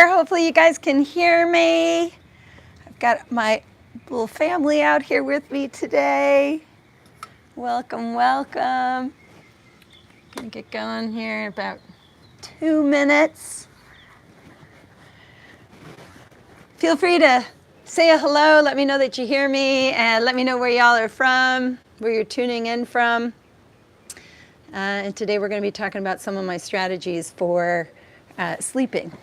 there. Hopefully you guys can hear me. I've got my little family out here with me today. Welcome, welcome. Gonna get going here in about 2 minutes. Feel free to say a hello, let me know that you hear me, and let me know where y'all are from, where you're tuning in from. And today we're going to be talking about some of my strategies for sleeping.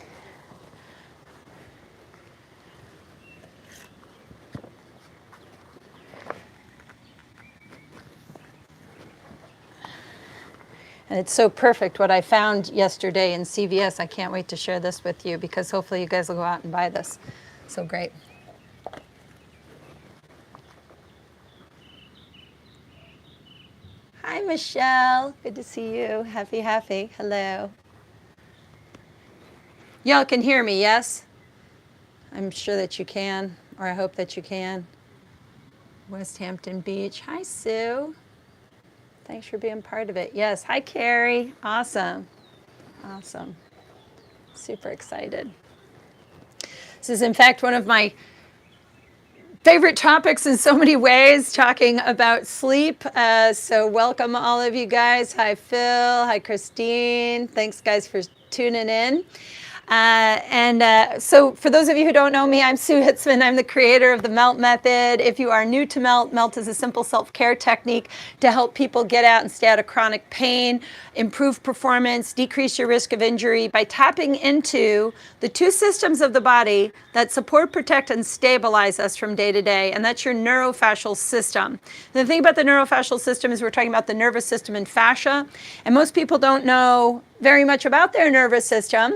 And it's so perfect what I found yesterday in CVS. I can't wait to share this with you because hopefully you guys will go out and buy this. So great. Hi, Michelle. Good to see you. Happy. Hello. Y'all can hear me, yes? I'm sure that you can, or I hope that you can. West Hampton Beach. Hi, Sue. Thanks for being part of it. Yes. Hi, Carrie. Awesome. Awesome. Super excited. This is, in fact, one of my favorite topics in so many ways, talking about sleep. So welcome all of you guys. Hi, Phil. Hi, Christine. Thanks, guys, for tuning in. So for those of you who don't know me, I'm Sue Hitzman. I'm the creator of the MELT method. If you are new to MELT, MELT is a simple self-care technique to help people get out and stay out of chronic pain, improve performance, decrease your risk of injury by tapping into the two systems of the body that support, protect, and stabilize us from day to day, and that's your neurofascial system. The thing about the neurofascial system is we're talking about the nervous system and fascia, and most people don't know very much about their nervous system.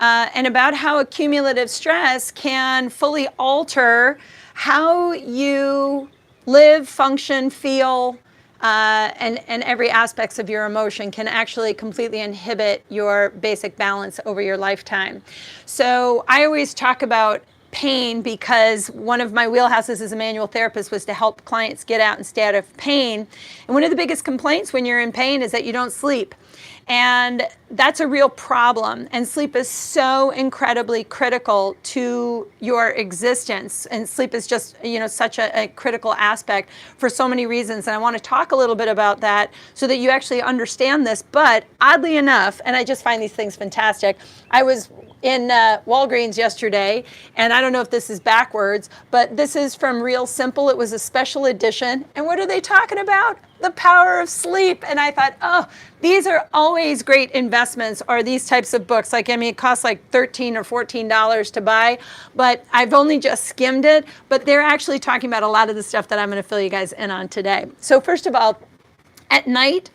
And about how a cumulative stress can fully alter how you live, function, feel, and every aspects of your emotion can actually completely inhibit your basic balance over your lifetime. So I always talk about pain because one of my wheelhouses as a manual therapist was to help clients get out and stay out of pain. And one of the biggest complaints when you're in pain is that you don't sleep. And that's a real problem. And sleep is so incredibly critical to your existence. And sleep is just, such a critical aspect for so many reasons. And I want to talk a little bit about that so that you actually understand this. But oddly enough, and I just find these things fantastic, I was in Walgreens yesterday, and I don't know if this is backwards, but this is from Real Simple. It was a special edition. And what are they talking about? The power of sleep. And I thought, oh, these are always great investments, or these types of books. It costs like $13 or $14 to buy, but I've only just skimmed it. But they're actually talking about a lot of the stuff that I'm going to fill you guys in on today. So first of all, at night,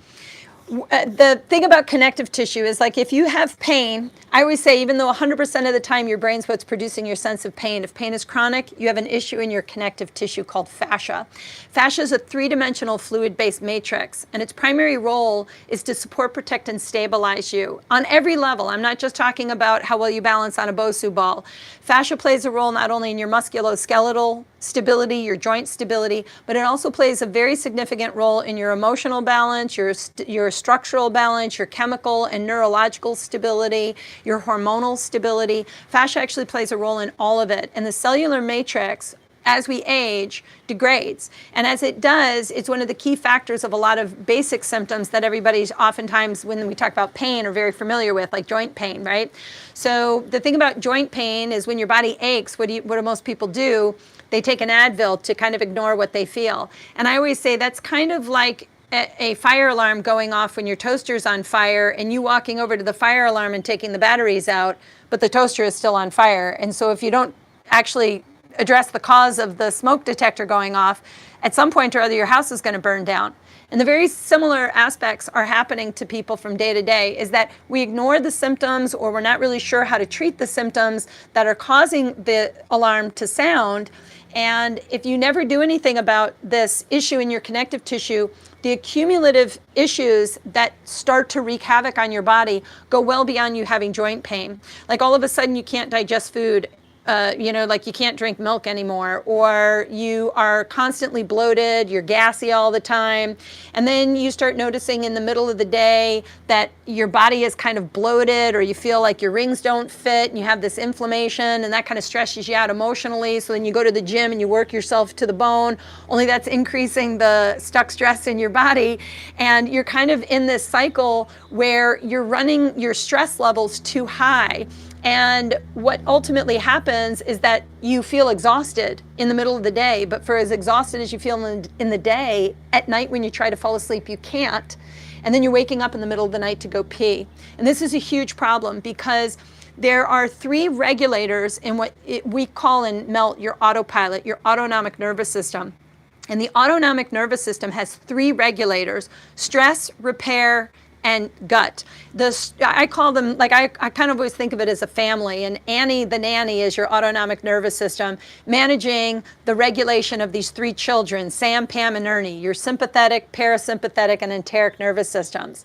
the thing about connective tissue is, like, if you have pain, I always say, even though 100% of the time your brain's what's producing your sense of pain, if pain is chronic, you have an issue in your connective tissue called fascia. Fascia is a three-dimensional fluid-based matrix, and its primary role is to support, protect, and stabilize you on every level. I'm not just talking about how well you balance on a Bosu ball. Fascia plays a role not only in your musculoskeletal stability, your joint stability, but it also plays a very significant role in your emotional balance, your structural balance, your chemical and neurological stability, your hormonal stability. Fascia actually plays a role in all of it. And the cellular matrix, as we age, degrades. And as it does, it's one of the key factors of a lot of basic symptoms that everybody's oftentimes, when we talk about pain, are very familiar with, like joint pain, right? So the thing about joint pain is when your body aches, what do most people do? They take an Advil to kind of ignore what they feel. And I always say that's kind of like a fire alarm going off when your toaster's on fire and you walking over to the fire alarm and taking the batteries out, but the toaster is still on fire. And so if you don't actually address the cause of the smoke detector going off, at some point or other your house is going to burn down. And the very similar aspects are happening to people from day to day, is that we ignore the symptoms, or we're not really sure how to treat the symptoms that are causing the alarm to sound. And if you never do anything about this issue in your connective tissue, the cumulative issues that start to wreak havoc on your body go well beyond you having joint pain. Like all of a sudden you can't digest food like you can't drink milk anymore, or you are constantly bloated, you're gassy all the time. And then you start noticing in the middle of the day that your body is kind of bloated, or you feel like your rings don't fit and you have this inflammation, and that kind of stresses you out emotionally. So then you go to the gym and you work yourself to the bone, only that's increasing the stuck stress in your body. And you're kind of in this cycle where you're running your stress levels too high. And what ultimately happens is that you feel exhausted in the middle of the day, but for as exhausted as you feel in the day, at night when you try to fall asleep, you can't. And then you're waking up in the middle of the night to go pee. And this is a huge problem because there are 3 regulators in what we call in MELT your autopilot, your autonomic nervous system. And the autonomic nervous system has 3 regulators: stress, repair, and gut. I call them, like I kind of always think of it as a family, and Annie the nanny is your autonomic nervous system, managing the regulation of these 3 children, Sam, Pam, and Ernie, your sympathetic, parasympathetic, and enteric nervous systems.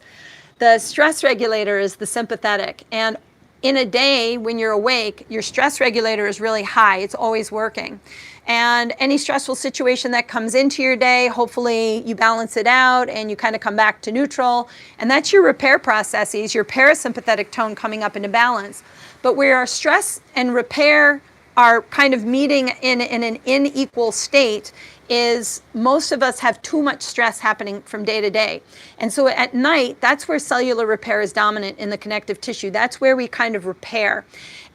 The stress regulator is the sympathetic, and in a day when you're awake, your stress regulator is really high. It's always working. And any stressful situation that comes into your day, hopefully you balance it out and you kind of come back to neutral. And that's your repair processes, your parasympathetic tone coming up into balance. But where our stress and repair are kind of meeting in an unequal state is most of us have too much stress happening from day to day. And so at night, that's where cellular repair is dominant in the connective tissue. That's where we kind of repair.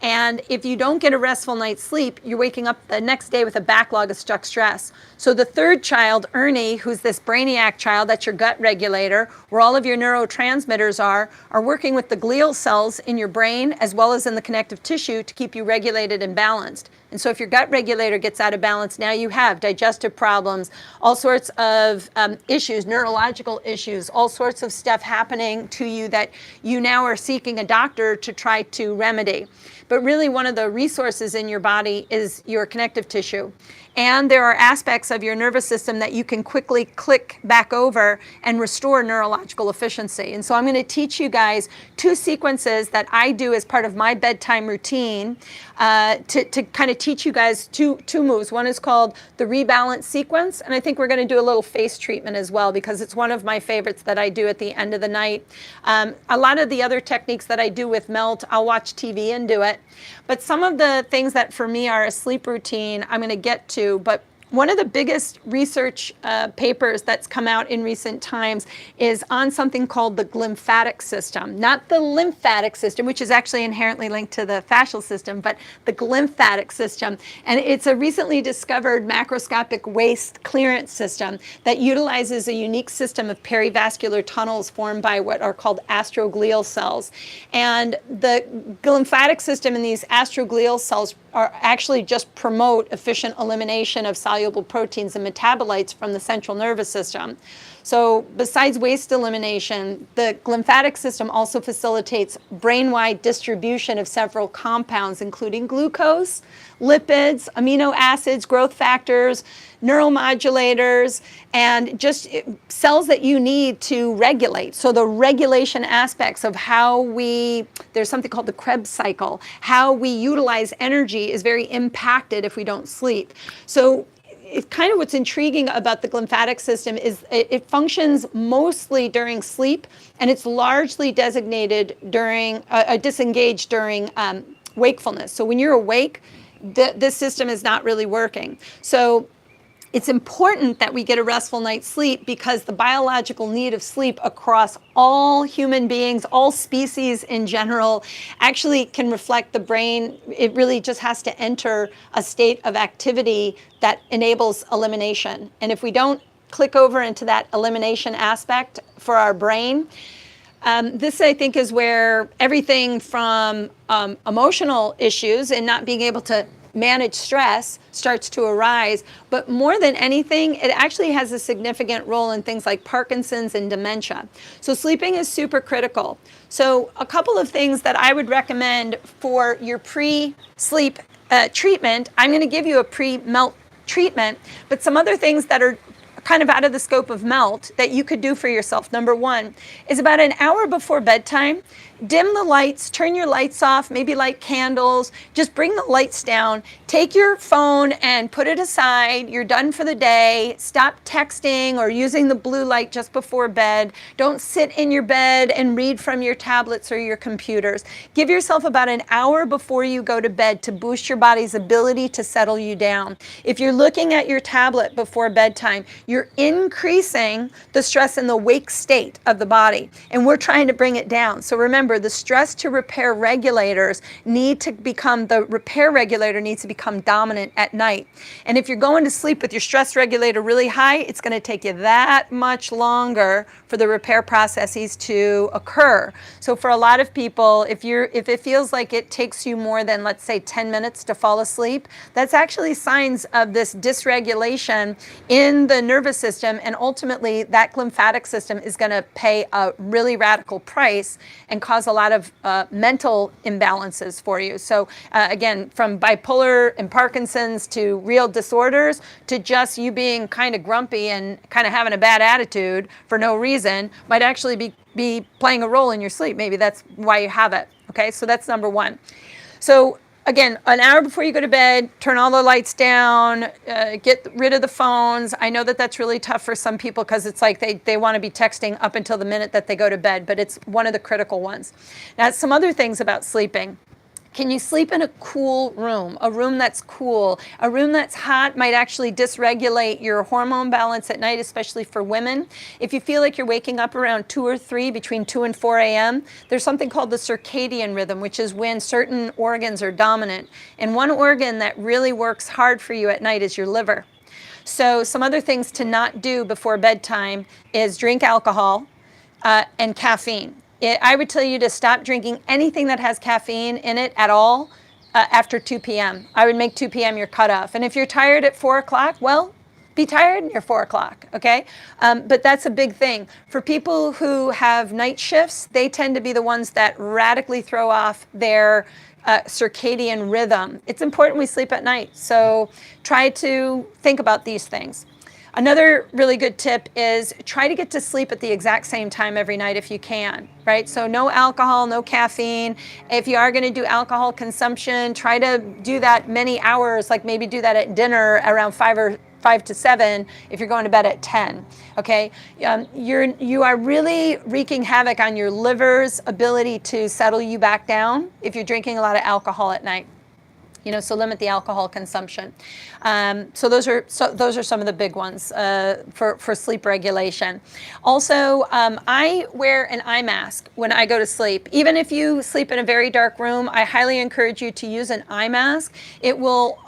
And if you don't get a restful night's sleep, you're waking up the next day with a backlog of stuck stress. So the 3rd child, Ernie, who's this brainiac child, that's your gut regulator, where all of your neurotransmitters are working with the glial cells in your brain as well as in the connective tissue to keep you regulated and balanced. And so if your gut regulator gets out of balance, now you have digestive problems, all sorts of issues, neurological issues, all sorts of stuff happening to you that you now are seeking a doctor to try to remedy. But really, one of the resources in your body is your connective tissue. And there are aspects of your nervous system that you can quickly click back over and restore neurological efficiency. And so I'm going to teach you guys 2 sequences that I do as part of my bedtime routine to kind of teach you guys two moves. One is called the Rebalance Sequence, and I think we're going to do a little face treatment as well because it's one of my favorites that I do at the end of the night. A lot of the other techniques that I do with MELT, I'll watch TV and do it. But some of the things that for me are a sleep routine, I'm going to get to. But one of the biggest research papers that's come out in recent times is on something called the glymphatic system. Not the lymphatic system, which is actually inherently linked to the fascial system, but the glymphatic system. And it's a recently discovered macroscopic waste clearance system that utilizes a unique system of perivascular tunnels formed by what are called astroglial cells. And the glymphatic system in these astroglial cells are actually just promote efficient elimination of soluble proteins and metabolites from the central nervous system. So besides waste elimination, the glymphatic system also facilitates brain-wide distribution of several compounds, including glucose, lipids, amino acids, growth factors, neuromodulators, and just cells that you need to regulate. So the regulation aspects of how there's something called the Krebs Cycle, how we utilize energy is very impacted if we don't sleep. So it's kind of what's intriguing about the glymphatic system is it functions mostly during sleep, and it's largely disengaged during wakefulness. So when you're awake, this system is not really working. So it's important that we get a restful night's sleep because the biological need of sleep across all human beings, all species in general, actually can reflect the brain. It really just has to enter a state of activity that enables elimination. And if we don't click over into that elimination aspect for our brain, this, I think, is where everything from emotional issues and not being able to manage stress starts to arise. But more than anything, it actually has a significant role in things like Parkinson's and dementia. So sleeping is super critical. So a couple of things that I would recommend for your pre-sleep treatment, I'm going to give you a pre-MELT treatment, but some other things that are kind of out of the scope of melt that you could do for yourself, number one, is about an hour before bedtime, dim the lights, turn your lights off, maybe light candles, just bring the lights down, take your phone and put it aside, you're done for the day, stop texting or using the blue light just before bed, don't sit in your bed and read from your tablets or your computers. Give yourself about an hour before you go to bed to boost your body's ability to settle you down. If you're looking at your tablet before bedtime, you're increasing the stress in the wake state of the body, and we're trying to bring it down. So remember, the stress to repair regulators the repair regulator needs to become dominant at night. And if you're going to sleep with your stress regulator really high, it's going to take you that much longer for the repair processes to occur. So for a lot of people, if it feels like it takes you more than, let's say, 10 minutes to fall asleep, that's actually signs of this dysregulation in the nervous system, and ultimately that lymphatic system is going to pay a really radical price and cause a lot of mental imbalances for you. So again, from bipolar and Parkinson's to real disorders to just you being kind of grumpy and kind of having a bad attitude for no reason might actually be playing a role in your sleep. Maybe that's why you have it. Okay, so that's number one. So again, an hour before you go to bed, turn all the lights down, get rid of the phones. I know that that's really tough for some people because it's like they want to be texting up until the minute that they go to bed, but it's one of the critical ones. Now, some other things about sleeping. Can you sleep in a cool room? A room that's cool. A room that's hot might actually dysregulate your hormone balance at night, especially for women. If you feel like you're waking up around 2 or 3, between 2 and 4 a.m., there's something called the circadian rhythm, which is when certain organs are dominant. And one organ that really works hard for you at night is your liver. So some other things to not do before bedtime is drink alcohol and caffeine. I would tell you to stop drinking anything that has caffeine in it at all after 2 p.m. I would make 2 p.m. your cutoff. And if you're tired at 4 o'clock, well, be tired near 4 o'clock, okay? But that's a big thing. For people who have night shifts, they tend to be the ones that radically throw off their circadian rhythm. It's important we sleep at night, so try to think about these things. Another really good tip is try to get to sleep at the exact same time every night if you can, right? So no alcohol, no caffeine. If you are going to do alcohol consumption, try to do that many hours, like maybe do that at dinner around 5 to 7 if you're going to bed at 10, okay? You are really wreaking havoc on your liver's ability to settle you back down if you're drinking a lot of alcohol at night. So limit the alcohol consumption. So those are some of the big ones for sleep regulation. Also, I wear an eye mask when I go to sleep. Even if you sleep in a very dark room, I highly encourage you to use an eye mask. It will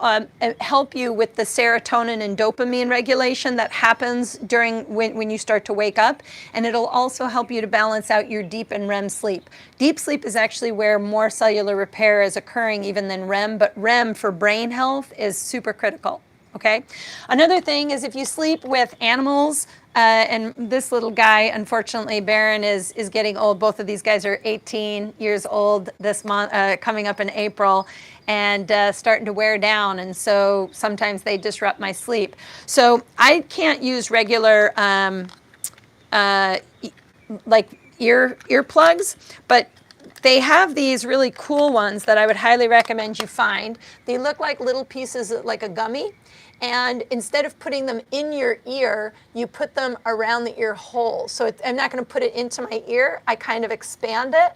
help you with the serotonin and dopamine regulation that happens during when you start to wake up, and it'll also help you to balance out your deep and REM sleep. Deep sleep is actually where more cellular repair is occurring even than REM, but REM for brain health is super critical, okay? Another thing is if you sleep with animals, and this little guy, unfortunately, Baron, is getting old. Both of these guys are 18 years old this month, coming up in April, and starting to wear down, and so sometimes they disrupt my sleep. So I can't use regular like earplugs, but they have these really cool ones that I would highly recommend you find. They look like little pieces like a gummy, and instead of putting them in your ear, you put them around the ear hole. So I'm not going to put it into my ear. I kind of expand it,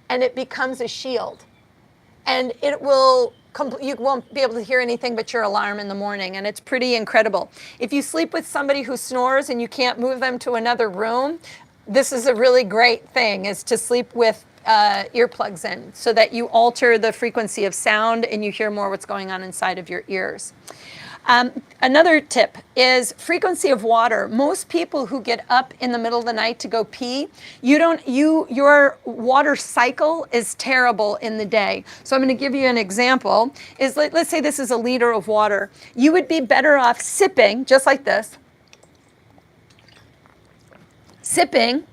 and it becomes a shield. And it will, you won't be able to hear anything but your alarm in the morning, and it's pretty incredible. If you sleep with somebody who snores and you can't move them to another room, this is a really great thing, is to sleep with earplugs in, so that you alter the frequency of sound and you hear more what's going on inside of your ears. Another tip is frequency of water. Most people who get up in the middle of the night to go pee, your water cycle is terrible in the day. So I'm going to give you an example. Let's say this is a liter of water. You would be better off sipping, just like this, sipping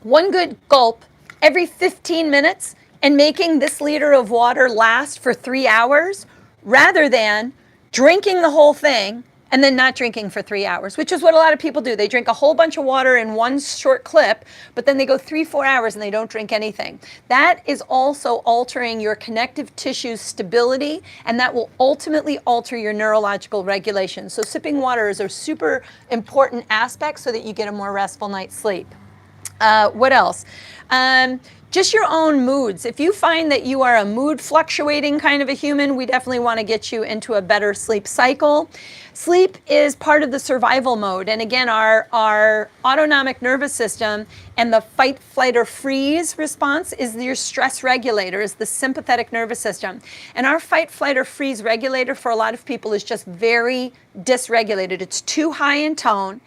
one good gulp every 15 minutes and making this liter of water last for 3 hours, rather than drinking the whole thing and then not drinking for 3 hours, which is what a lot of people do. They drink a whole bunch of water in one short clip, but then they go 3-4 hours and they don't drink anything. That is also altering your connective tissue stability, and that will ultimately alter your neurological regulation. So sipping water is a super important aspect so that you get a more restful night's sleep. What else? Just your own moods. If you find that you are a mood fluctuating kind of a human, we definitely want to get you into a better sleep cycle. Sleep is part of the survival mode. And again, our autonomic nervous system and the fight, flight, or freeze response is your stress regulator, is the sympathetic nervous system. And our fight, flight, or freeze regulator for a lot of people is just very dysregulated. It's too high in tone.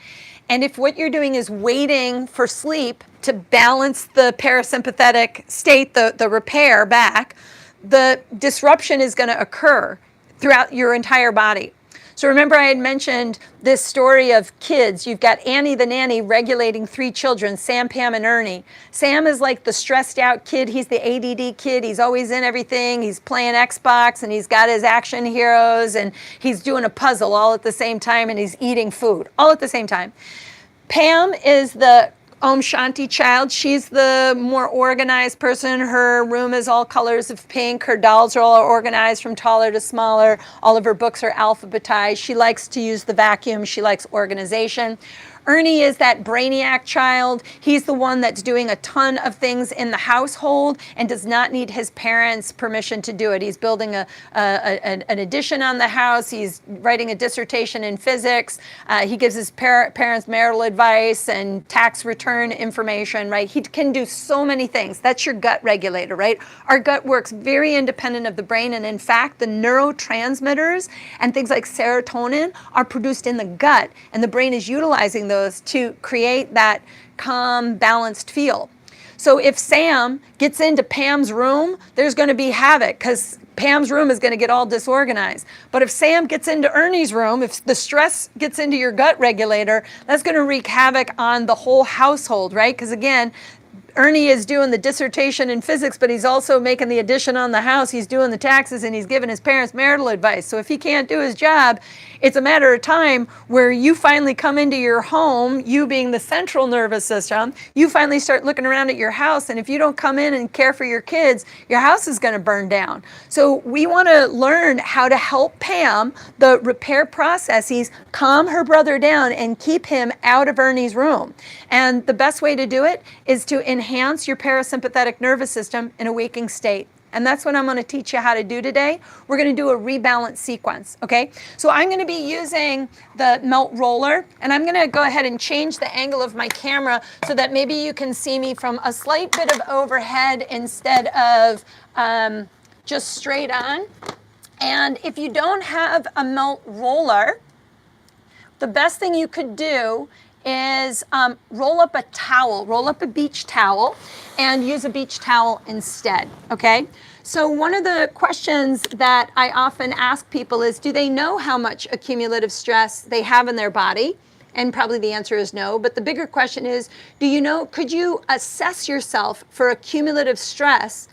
And if what you're doing is waiting for sleep to balance the parasympathetic state, the repair back, the disruption is going to occur throughout your entire body. So remember I had mentioned this story of kids. You've got Annie the nanny regulating 3 children, Sam, Pam, and Ernie. Sam is like the stressed out kid. He's the ADD kid. He's always in everything. He's playing Xbox, and he's got his action heroes, and he's doing a puzzle all at the same time, and he's eating food all at the same time. Pam is the Om Shanti child. She's the more organized person. Her room is all colors of pink. Her dolls are all organized from taller to smaller. All of her books are alphabetized. She likes to use the vacuum. She likes organization. Ernie is that brainiac child. He's the one that's doing a ton of things in the household and does not need his parents' permission to do it. He's building an addition on the house. He's writing a dissertation in physics. He gives his parents marital advice and tax return information, right? He can do so many things. That's your gut regulator, right? Our gut works very independent of the brain. And in fact, the neurotransmitters and things like serotonin are produced in the gut, and the brain is utilizing those to create that calm, balanced feel. So if Sam gets into Pam's room, there's going to be havoc because Pam's room is going to get all disorganized. But if Sam gets into Ernie's room, if the stress gets into your gut regulator, that's going to wreak havoc on the whole household, right? Because again, Ernie is doing the dissertation in physics, but he's also making the addition on the house. He's doing the taxes, and he's giving his parents marital advice. So if he can't do his job, it's a matter of time where you finally come into your home, you being the central nervous system, you finally start looking around at your house, and if you don't come in and care for your kids, your house is going to burn down. So we want to learn how to help Pam, the repair processes, calm her brother down and keep him out of Ernie's room. And the best way to do it is to enhance your parasympathetic nervous system in a waking state. And that's what I'm going to teach you how to do today. We're going to do a rebalance sequence, okay? So I'm going to be using the melt roller, and I'm going to go ahead and change the angle of my camera so that maybe you can see me from a slight bit of overhead instead of just straight on. And if you don't have a melt roller, the best thing you could do is roll up a towel, roll up a beach towel, and use a beach towel instead, okay? So one of the questions that I often ask people is, do they know how much accumulative stress they have in their body? And probably the answer is no, but the bigger question is, do you know, could you assess yourself for accumulative stress?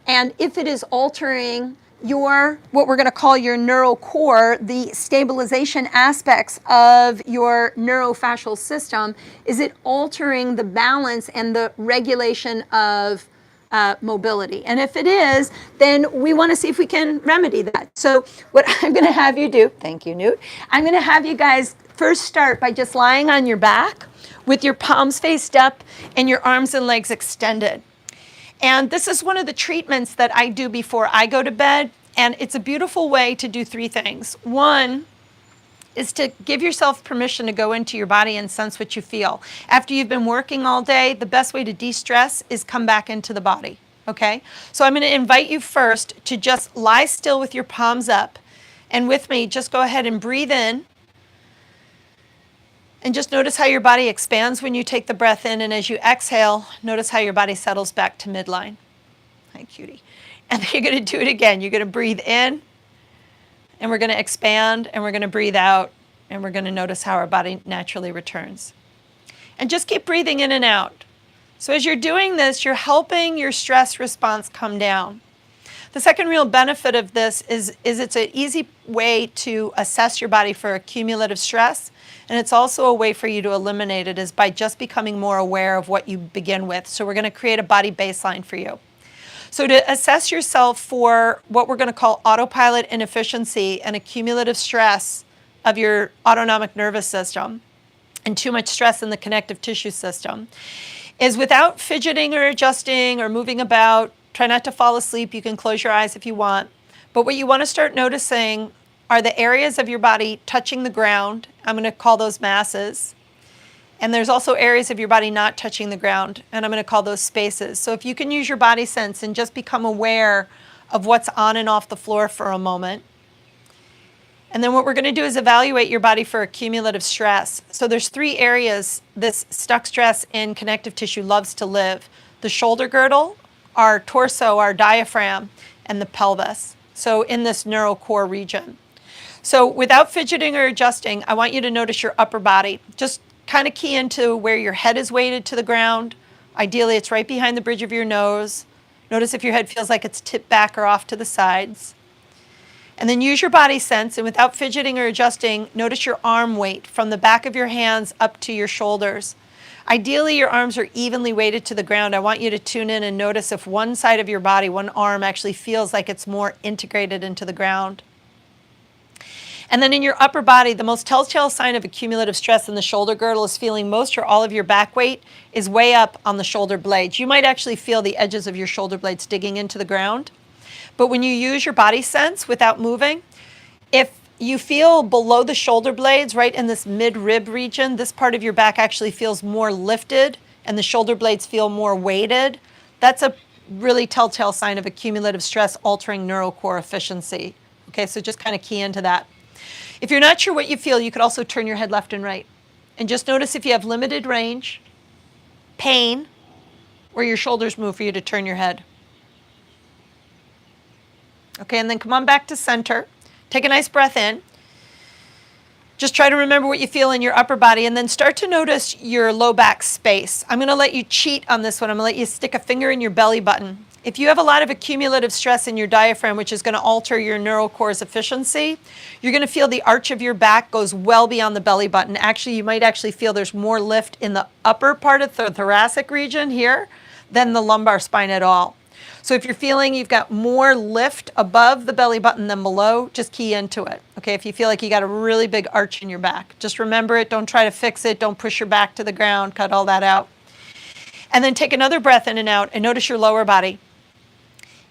And if it is altering your, what we're going to call your neural core, the stabilization aspects of your neurofascial system, is it altering the balance and the regulation of mobility? And if it is, then we want to see if we can remedy that. So what I'm going to have you do, thank you, Newt, I'm going to have you guys first start by just lying on your back with your palms faced up and your arms and legs extended. And this is one of the treatments that I do before I go to bed, and it's a beautiful way to do 3 things. One is to give yourself permission to go into your body and sense what you feel. After you've been working all day, the best way to de-stress is come back into the body, okay? So I'm going to invite you first to just lie still with your palms up, and with me, just go ahead and breathe in. And just notice how your body expands when you take the breath in, and as you exhale, notice how your body settles back to midline. Hi, cutie. And then you're going to do it again. You're going to breathe in, and we're going to expand, and we're going to breathe out, and we're going to notice how our body naturally returns. And just keep breathing in and out. So as you're doing this, you're helping your stress response come down. The second real benefit of this is it's an easy way to assess your body for a cumulative stress, and it's also a way for you to eliminate it is by just becoming more aware of what you begin with. So we're going to create a body baseline for you. So to assess yourself for what we're going to call autopilot inefficiency and a cumulative stress of your autonomic nervous system and too much stress in the connective tissue system is without fidgeting or adjusting or moving about. Try not to fall asleep. You can close your eyes if you want. But what you want to start noticing are the areas of your body touching the ground. I'm going to call those masses. And there's also areas of your body not touching the ground, and I'm going to call those spaces. So if you can use your body sense and just become aware of what's on and off the floor for a moment. And then what we're going to do is evaluate your body for a cumulative stress. So there's 3 areas this stuck stress in connective tissue loves to live. The shoulder girdle, our torso, our diaphragm, and the pelvis. So in this neural core region. So without fidgeting or adjusting, I want you to notice your upper body. Just kind of key into where your head is weighted to the ground. Ideally, it's right behind the bridge of your nose. Notice if your head feels like it's tipped back or off to the sides. And then use your body sense, and without fidgeting or adjusting, notice your arm weight from the back of your hands up to your shoulders. Ideally, your arms are evenly weighted to the ground. I want you to tune in and notice if one side of your body, one arm, actually feels like it's more integrated into the ground. And then in your upper body, the most telltale sign of accumulative stress in the shoulder girdle is feeling most or all of your back weight is way up on the shoulder blades. You might actually feel the edges of your shoulder blades digging into the ground. But when you use your body sense without moving, if you feel below the shoulder blades, right in this mid-rib region, this part of your back actually feels more lifted and the shoulder blades feel more weighted. That's a really telltale sign of accumulative stress altering neural core efficiency. Okay, so just kind of key into that. If you're not sure what you feel, you could also turn your head left and right. And just notice if you have limited range, pain, or your shoulders move for you to turn your head. Okay, and then come on back to center. Take a nice breath in. Just try to remember what you feel in your upper body, and then start to notice your low back space. I'm going to let you cheat on this one. I'm going to let you stick a finger in your belly button. If you have a lot of accumulative stress in your diaphragm, which is going to alter your neural core's efficiency, you're going to feel the arch of your back goes well beyond the belly button. Actually, you might actually feel there's more lift in the upper part of the thoracic region here than the lumbar spine at all. So if you're feeling you've got more lift above the belly button than below, just key into it. Okay, if you feel like you got a really big arch in your back, just remember it. Don't try to fix it. Don't push your back to the ground. Cut all that out. And then take another breath in and out and notice your lower body.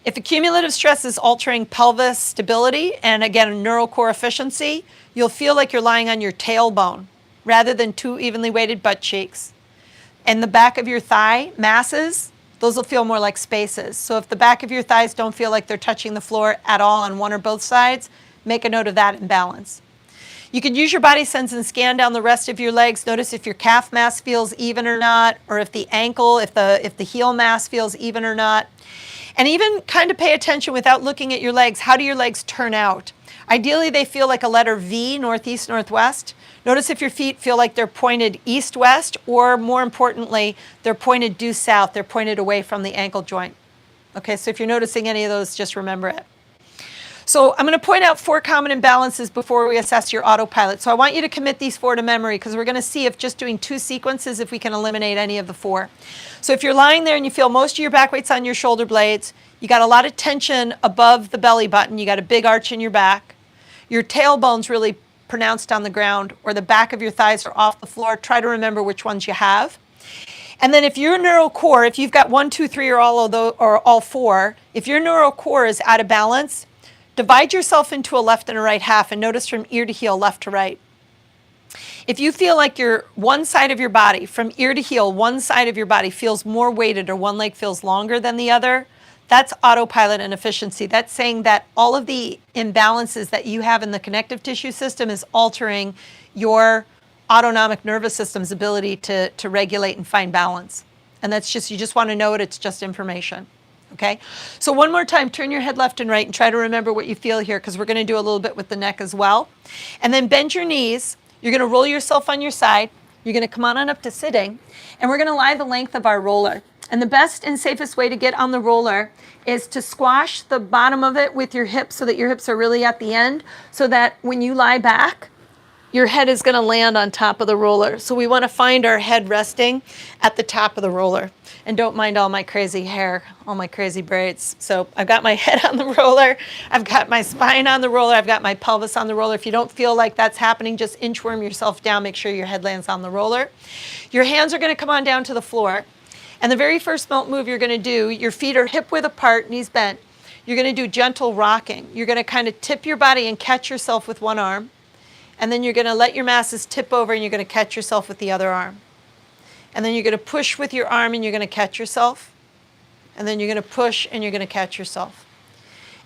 If accumulative stress is altering pelvis stability and, again, neural core efficiency, you'll feel like you're lying on your tailbone rather than 2 evenly weighted butt cheeks. And the back of your thigh masses, those will feel more like spaces. So if the back of your thighs don't feel like they're touching the floor at all on one or both sides, make a note of that imbalance. You can use your body sense and scan down the rest of your legs. Notice if your calf mass feels even or not, or if the ankle, if the heel mass feels even or not. And even kind of pay attention without looking at your legs. How do your legs turn out? Ideally, they feel like a letter V, northeast, northwest. Notice if your feet feel like they're pointed east-west, or more importantly, they're pointed due south. They're pointed away from the ankle joint. Okay, so if you're noticing any of those, just remember it. So I'm going to point out 4 common imbalances before we assess your autopilot. So I want you to commit these 4 to memory, because we're going to see if just doing 2 sequences, if we can eliminate any of the 4. So if you're lying there and you feel most of your back weight's on your shoulder blades, you got a lot of tension above the belly button, you got a big arch in your back, your tailbone's really pronounced on the ground, or the back of your thighs are off the floor, try to remember which ones you have. And then if your neural core, if you've got 1, 2, 3, or all of those, or all 4, if your neural core is out of balance, divide yourself into a left and a right half and notice from ear to heel, left to right. If you feel like your one side of your body, from ear to heel, one side of your body feels more weighted or one leg feels longer than the other, that's autopilot inefficiency. That's saying that all of the imbalances that you have in the connective tissue system is altering your autonomic nervous system's ability to regulate and find balance. And that's just, you just want to know it, it's just information. Okay, so one more time, turn your head left and right and try to remember what you feel here, because we're going to do a little bit with the neck as well. And then bend your knees. You're going to roll yourself on your side. You're going to come on up to sitting, and we're going to lie the length of our roller. And the best and safest way to get on the roller is to squash the bottom of it with your hips so that your hips are really at the end, so that when you lie back, your head is going to land on top of the roller. So we want to find our head resting at the top of the roller. And don't mind all my crazy hair, all my crazy braids. So I've got my head on the roller, I've got my spine on the roller, I've got my pelvis on the roller. If you don't feel like that's happening, just inchworm yourself down, make sure your head lands on the roller. Your hands are going to come on down to the floor. And the very first melt move you're going to do, your feet are hip width apart, knees bent. You're going to do gentle rocking. You're going to kind of tip your body and catch yourself with one arm. And then you're going to let your masses tip over and you're going to catch yourself with the other arm. And then you're going to push with your arm and you're going to catch yourself. And then you're going to push and you're going to catch yourself.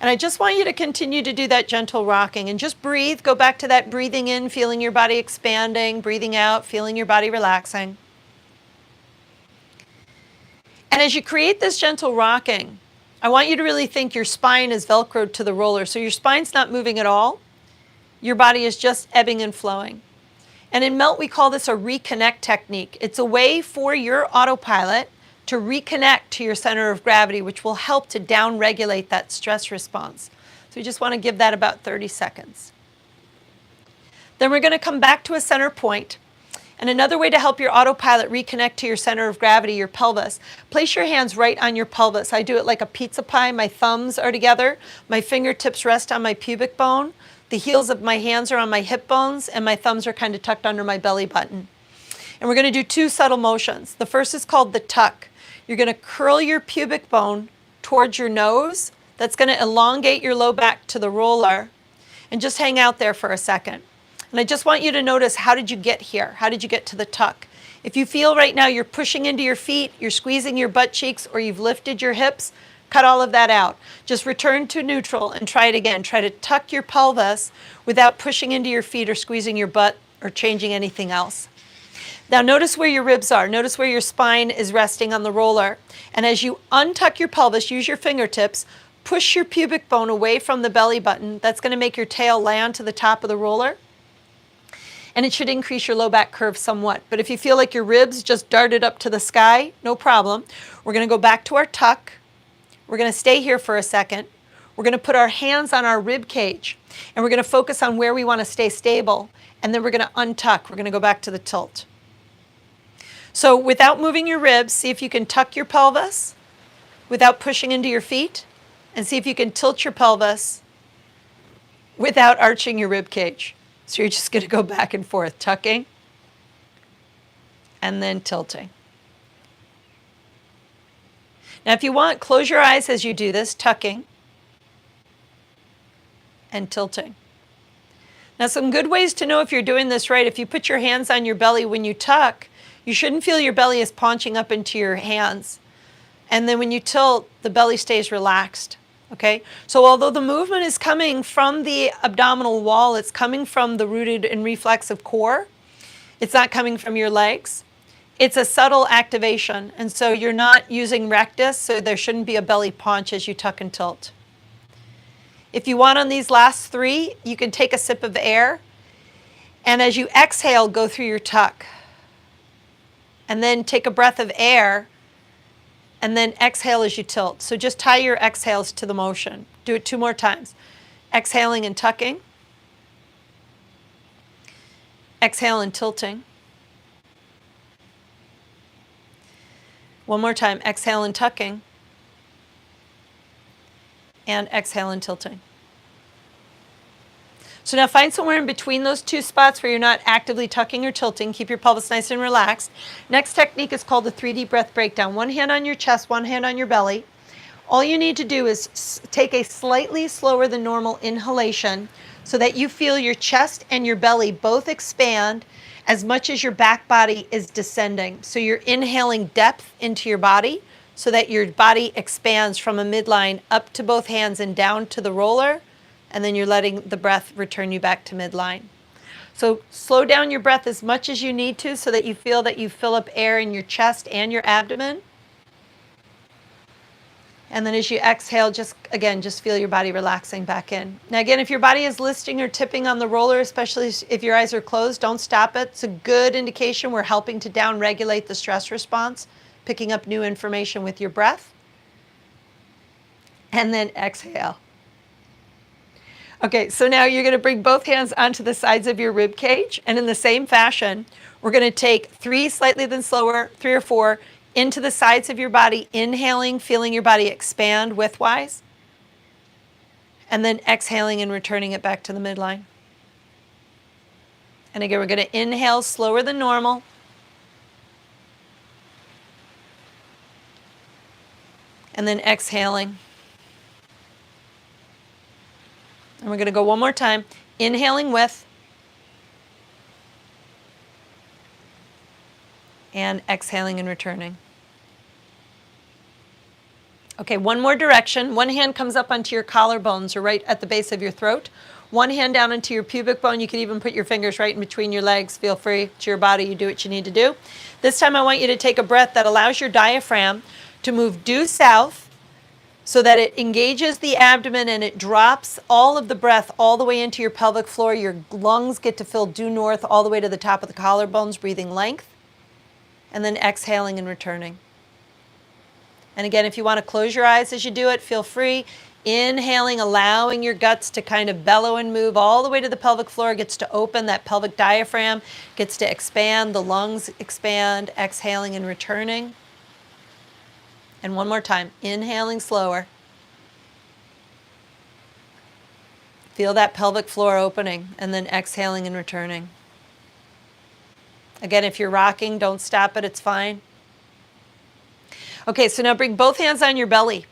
And I just want you to continue to do that gentle rocking and just breathe. Go back to that breathing in, feeling your body expanding, breathing out, feeling your body relaxing. And as you create this gentle rocking, I want you to really think your spine is Velcroed to the roller. So your spine's not moving at all. Your body is just ebbing and flowing. And in MELT, we call this a reconnect technique. It's a way for your autopilot to reconnect to your center of gravity, which will help to down-regulate that stress response. So we just want to give that about 30 seconds. Then we're going to come back to a center point. And another way to help your autopilot reconnect to your center of gravity, your pelvis, place your hands right on your pelvis. I do it like a pizza pie. My thumbs are together. My fingertips rest on my pubic bone. The heels of my hands are on my hip bones, and my thumbs are kind of tucked under my belly button. And we're going to do two subtle motions. The first is called the tuck. You're going to curl your pubic bone towards your nose. That's going to elongate your low back to the roller, and just hang out there for a second. And I just want you to notice, how did you get here? How did you get to the tuck? If you feel right now you're pushing into your feet, you're squeezing your butt cheeks, or you've lifted your hips, cut all of that out. Just return to neutral and try it again. Try to tuck your pelvis without pushing into your feet or squeezing your butt or changing anything else. Now notice where your ribs are. Notice where your spine is resting on the roller. And as you untuck your pelvis, use your fingertips, push your pubic bone away from the belly button. That's going to make your tail land to the top of the roller. And it should increase your low back curve somewhat. But if you feel like your ribs just darted up to the sky, no problem. We're going to go back to our tuck. We're going to stay here for a second. We're going to put our hands on our rib cage, and we're going to focus on where we want to stay stable. And then we're going to untuck. We're going to go back to the tilt. So without moving your ribs, see if you can tuck your pelvis without pushing into your feet, and see if you can tilt your pelvis without arching your rib cage. So you're just going to go back and forth, tucking and then tilting. Now, if you want, close your eyes as you do this, tucking and tilting. Now, some good ways to know if you're doing this right: if you put your hands on your belly when you tuck, you shouldn't feel your belly is paunching up into your hands. And then when you tilt, the belly stays relaxed. Okay, so although the movement is coming from the abdominal wall, it's coming from the rooted and reflexive core. It's not coming from your legs. It's a subtle activation, and so you're not using rectus, so there shouldn't be a belly paunch as you tuck and tilt. If you want, on these last three, you can take a sip of air, and as you exhale, go through your tuck. And then take a breath of air, and then exhale as you tilt. So just tie your exhales to the motion. Do it 2 more times. Exhaling and tucking. Exhale and tilting. 1 more time. Exhale and tucking. And exhale and tilting. So now find somewhere in between those 2 spots where you're not actively tucking or tilting. Keep your pelvis nice and relaxed. Next technique is called the 3D breath breakdown. 1 hand on your chest, 1 hand on your belly. All you need to do is take a slightly slower than normal inhalation so that you feel your chest and your belly both expand as much as your back body is descending. So you're inhaling depth into your body so that your body expands from a midline up to both hands and down to the roller. And then you're letting the breath return you back to midline. So slow down your breath as much as you need to so that you feel that you fill up air in your chest and your abdomen. And then as you exhale, just feel your body relaxing back in. Now again, if your body is listing or tipping on the roller, especially if your eyes are closed, don't stop it. It's a good indication we're helping to down-regulate the stress response. picking up new information with your breath. And then exhale. Okay, so now you're going to bring both hands onto the sides of your rib cage, and in the same fashion, we're going to take 3 slightly then slower, 3 or 4, into the sides of your body, inhaling, feeling your body expand widthwise, and then exhaling and returning it back to the midline. And again, we're going to inhale slower than normal. And then exhaling. And we're going to go one more time. Inhaling with. And exhaling and returning. Okay, one more direction. One hand comes up onto your collarbones or right at the base of your throat. One hand down into your pubic bone. You can even put your fingers right in between your legs. Feel free. It's your body. You do what you need to do. This time I want you to take a breath that allows your diaphragm to move due south so that it engages the abdomen and it drops all of the breath all the way into your pelvic floor. Your lungs get to fill due north all the way to the top of the collarbones, breathing length. And then exhaling and returning. And again, if you want to close your eyes as you do it, feel free. Inhaling, allowing your guts to kind of bellow and move all the way to the pelvic floor, gets to open, that pelvic diaphragm gets to expand, the lungs expand, exhaling and returning. And one more time, inhaling slower. Feel that pelvic floor opening, and then exhaling and returning. Again, if you're rocking, don't stop it, it's fine. Okay, so now bring both hands on your belly.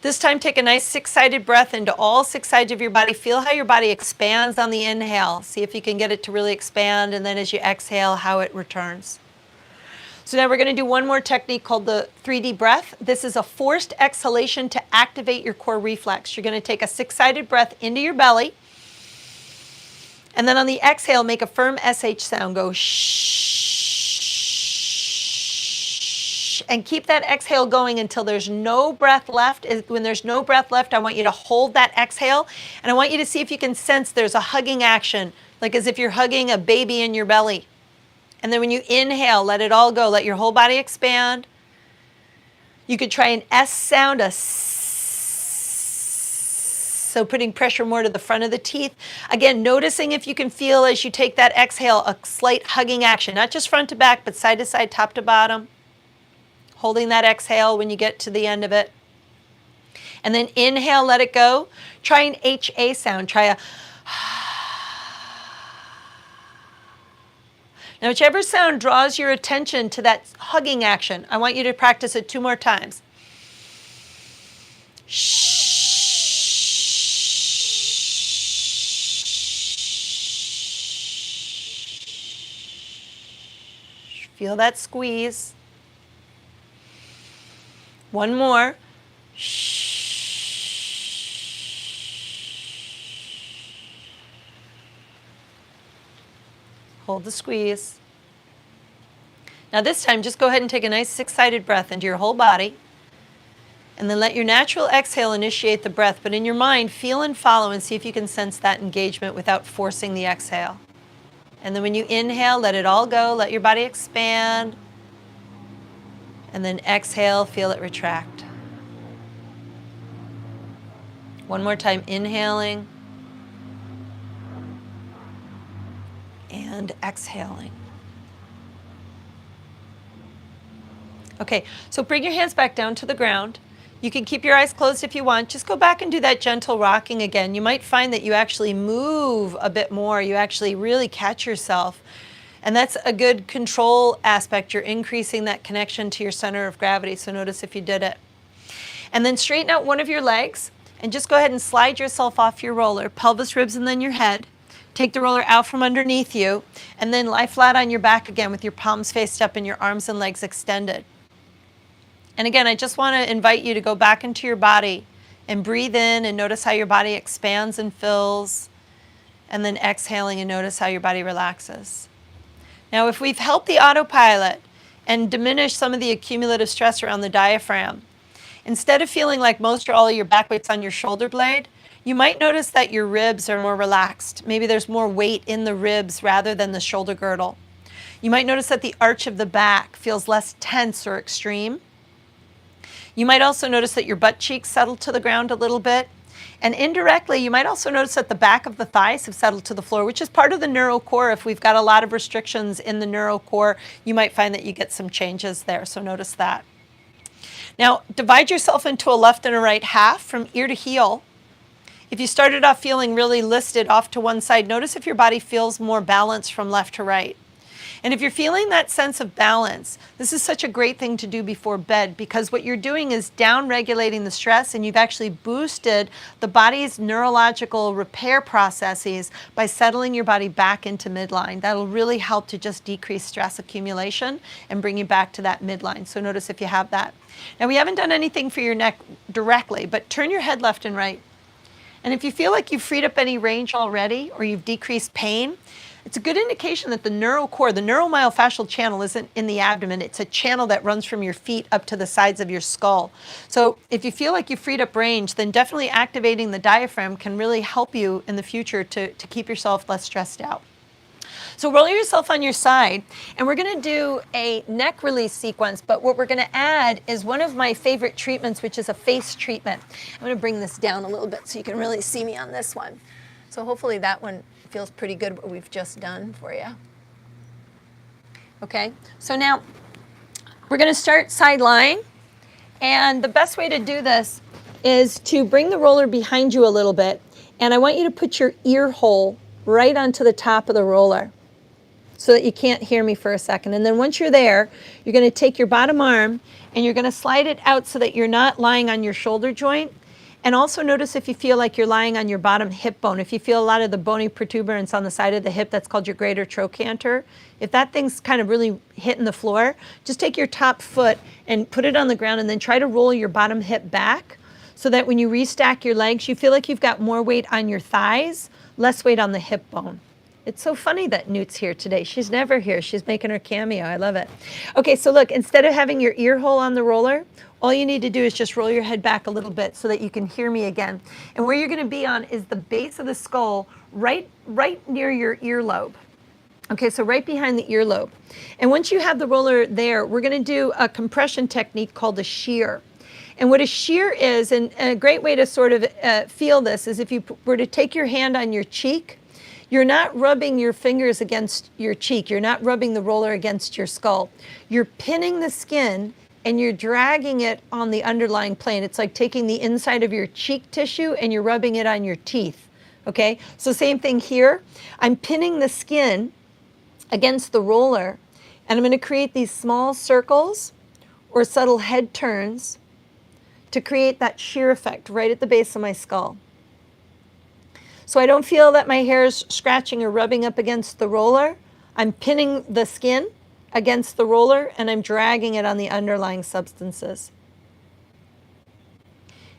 This time take a nice 6-sided breath into all 6 sides of your body. Feel how your body expands on the inhale. See if you can get it to really expand, and then as you exhale, how it returns. So now we're going to do one more technique called the 3D breath. This is a forced exhalation to activate your core reflex. You're going to take a 6-sided breath into your belly, and then on the exhale, make a firm SH sound. Go shh. And keep that exhale going until there's no breath left. When there's no breath left, I want you to hold that exhale. And I want you to see if you can sense there's a hugging action, like as if you're hugging a baby in your belly. And then when you inhale, let it all go. Let your whole body expand. You could try an S sound, a S. So putting pressure more to the front of the teeth. Again, noticing if you can feel as you take that exhale, a slight hugging action, not just front to back, but side to side, top to bottom. Holding that exhale when you get to the end of it. And then inhale, let it go. Try an HA sound. Try a. Now, whichever sound draws your attention to that hugging action, I want you to practice it 2 more times. Feel that squeeze. One more. Hold the squeeze. Now this time, just go ahead and take a nice 6-sided breath into your whole body. And then let your natural exhale initiate the breath. But in your mind, feel and follow and see if you can sense that engagement without forcing the exhale. And then when you inhale, let it all go. Let your body expand. And then exhale, feel it retract. One more time, inhaling. And exhaling. Okay, so bring your hands back down to the ground. You can keep your eyes closed if you want. Just go back and do that gentle rocking again. You might find that you actually move a bit more. You actually really catch yourself. And that's a good control aspect. You're increasing that connection to your center of gravity. So notice if you did it. And then straighten out one of your legs and just go ahead and slide yourself off your roller, pelvis, ribs, and then your head. Take the roller out from underneath you and then lie flat on your back again with your palms faced up and your arms and legs extended. And again, I just want to invite you to go back into your body and breathe in and notice how your body expands and fills, and then exhaling and notice how your body relaxes. Now, if we've helped the autopilot and diminished some of the accumulative stress around the diaphragm, instead of feeling like most or all of your back weight's on your shoulder blade, you might notice that your ribs are more relaxed. Maybe there's more weight in the ribs rather than the shoulder girdle. You might notice that the arch of the back feels less tense or extreme. You might also notice that your butt cheeks settle to the ground a little bit. And indirectly, you might also notice that the back of the thighs have settled to the floor, which is part of the neural core. If we've got a lot of restrictions in the neural core, you might find that you get some changes there, so notice that. Now, divide yourself into a left and a right half from ear to heel. If you started off feeling really listed off to one side, notice if your body feels more balanced from left to right. And if you're feeling that sense of balance, this is such a great thing to do before bed, because what you're doing is down-regulating the stress, and you've actually boosted the body's neurological repair processes by settling your body back into midline. That'll really help to just decrease stress accumulation and bring you back to that midline. So notice if you have that. Now, we haven't done anything for your neck directly, but turn your head left and right. And if you feel like you've freed up any range already or you've decreased pain, it's a good indication that the neural core, the neuromyofascial channel, isn't in the abdomen. It's a channel that runs from your feet up to the sides of your skull. So if you feel like you've freed up range, then definitely activating the diaphragm can really help you in the future to keep yourself less stressed out. So roll yourself on your side, and we're going to do a neck release sequence, but what we're going to add is one of my favorite treatments, which is a face treatment. I'm going to bring this down a little bit so you can really see me on this one. So hopefully that one feels pretty good, what we've just done for you. Okay, so now we're going to start side lying, and the best way to do this is to bring the roller behind you a little bit, and I want you to put your ear hole right onto the top of the roller so that you can't hear me for a second. And then once you're there, you're going to take your bottom arm and you're going to slide it out so that you're not lying on your shoulder joint. And also notice if you feel like you're lying on your bottom hip bone. If you feel a lot of the bony protuberance on the side of the hip, that's called your greater trochanter. If that thing's kind of really hitting the floor, just take your top foot and put it on the ground and then try to roll your bottom hip back so that when you restack your legs, you feel like you've got more weight on your thighs, less weight on the hip bone. It's so funny that Newt's here today. She's never here. She's making her cameo. I love it. Okay, so look, instead of having your ear hole on the roller, all you need to do is just roll your head back a little bit so that you can hear me again. And where you're going to be on is the base of the skull, right near your earlobe. Okay, so right behind the earlobe. And once you have the roller there, we're going to do a compression technique called a shear. And what a shear is, and a great way to sort of feel this is if you were to take your hand on your cheek, you're not rubbing your fingers against your cheek. You're not rubbing the roller against your skull. You're pinning the skin and you're dragging it on the underlying plane. It's like taking the inside of your cheek tissue and you're rubbing it on your teeth. Okay, so same thing here. I'm pinning the skin against the roller, and I'm going to create these small circles or subtle head turns to create that shear effect right at the base of my skull. So I don't feel that my hair is scratching or rubbing up against the roller. I'm pinning the skin against the roller and I'm dragging it on the underlying substances.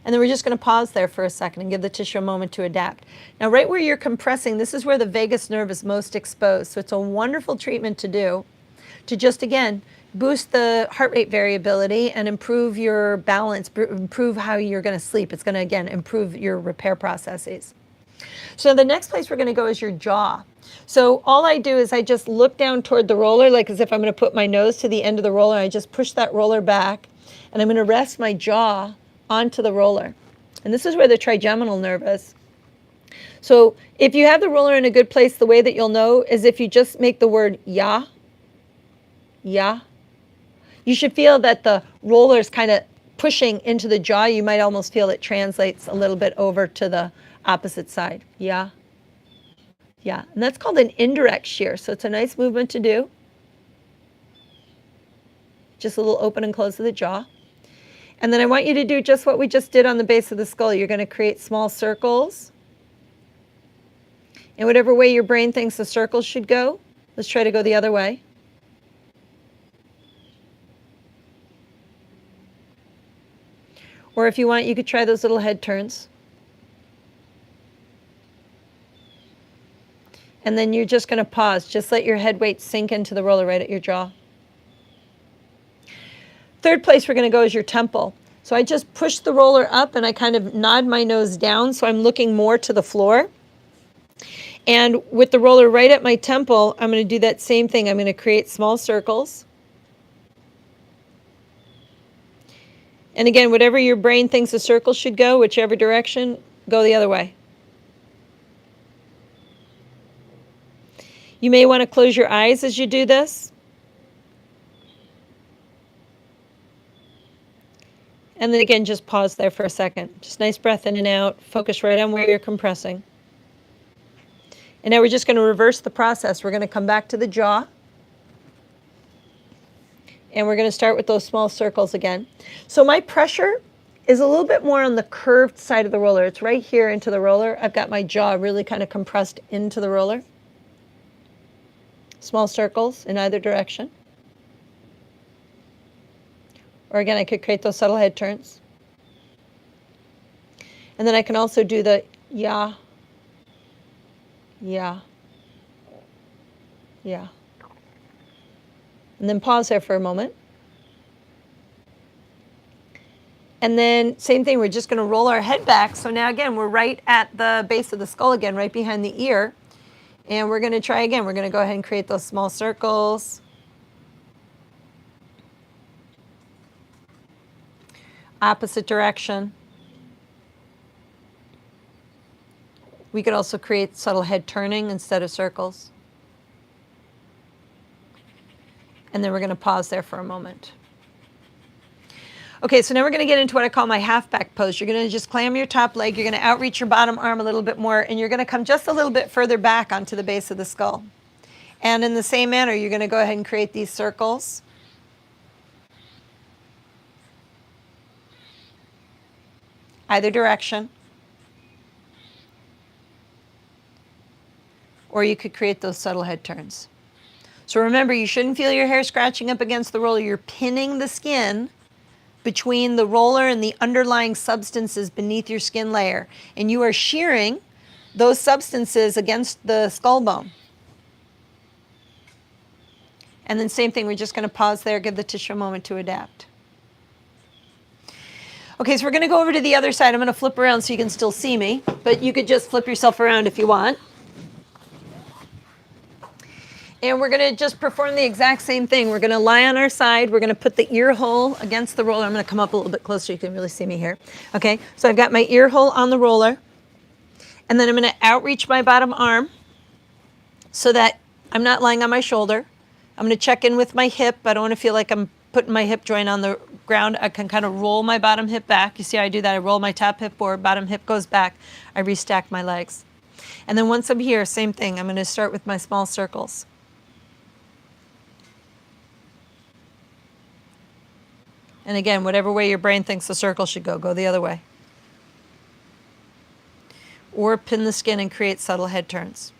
And then we're just going to pause there for a second and give the tissue a moment to adapt. Now, right where you're compressing, this is where the vagus nerve is most exposed. So it's a wonderful treatment to do to just, again, boost the heart rate variability and improve your balance, improve how you're going to sleep. It's going to, again, improve your repair processes. So the next place we're going to go is your jaw. So all I do is I just look down toward the roller, like as if I'm going to put my nose to the end of the roller. I just push that roller back, and I'm going to rest my jaw onto the roller. And this is where the trigeminal nerve is. So if you have the roller in a good place, the way that you'll know is if you just make the word ya, ya. You should feel that the roller is kind of pushing into the jaw. You might almost feel it translates a little bit over to the opposite side. Yeah. Yeah. And that's called an indirect shear. So it's a nice movement to do. Just a little open and close of the jaw. And then I want you to do just what we just did on the base of the skull. You're going to create small circles. And whatever way your brain thinks the circles should go, let's try to go the other way. Or if you want, you could try those little head turns. And then you're just going to pause. Just let your head weight sink into the roller right at your jaw. Third place we're going to go is your temple. So I just push the roller up and I kind of nod my nose down so I'm looking more to the floor. And with the roller right at my temple, I'm going to do that same thing. I'm going to create small circles. And again, whatever your brain thinks a circle should go, whichever direction, go the other way. You may want to close your eyes as you do this. And then again, just pause there for a second. Just nice breath in and out. Focus right on where you're compressing. And now we're just going to reverse the process. We're going to come back to the jaw. And we're going to start with those small circles again. So my pressure is a little bit more on the curved side of the roller. It's right here into the roller. I've got my jaw really kind of compressed into the roller. Small circles in either direction. Or again, I could create those subtle head turns. And then I can also do the ya, ya, ya. And then pause there for a moment. And then same thing, we're just going to roll our head back. So now again, we're right at the base of the skull again, right behind the ear. And we're going to try again. We're going to go ahead and create those small circles. Opposite direction. We could also create subtle head turning instead of circles. And then we're going to pause there for a moment. Okay, so now we're going to get into what I call my half back pose. You're going to just clam your top leg. You're going to outreach your bottom arm a little bit more, and you're going to come just a little bit further back onto the base of the skull. And in the same manner, you're going to go ahead and create these circles. Either direction. Or you could create those subtle head turns. So remember, you shouldn't feel your hair scratching up against the roller. You're pinning the skin between the roller and the underlying substances beneath your skin layer. And you are shearing those substances against the skull bone. And then same thing, we're just going to pause there, give the tissue a moment to adapt. Okay, so we're going to go over to the other side. I'm going to flip around so you can still see me, but you could just flip yourself around if you want. And we're going to just perform the exact same thing. We're going to lie on our side. We're going to put the ear hole against the roller. I'm going to come up a little bit closer so you can really see me here. Okay, so I've got my ear hole on the roller. And then I'm going to outreach my bottom arm so that I'm not lying on my shoulder. I'm going to check in with my hip. I don't want to feel like I'm putting my hip joint on the ground. I can kind of roll my bottom hip back. You see how I do that? I roll my top hip forward, bottom hip goes back. I restack my legs. And then once I'm here, same thing. I'm going to start with my small circles. And again, whatever way your brain thinks the circle should go, go the other way. Or pin the skin and create subtle head turns.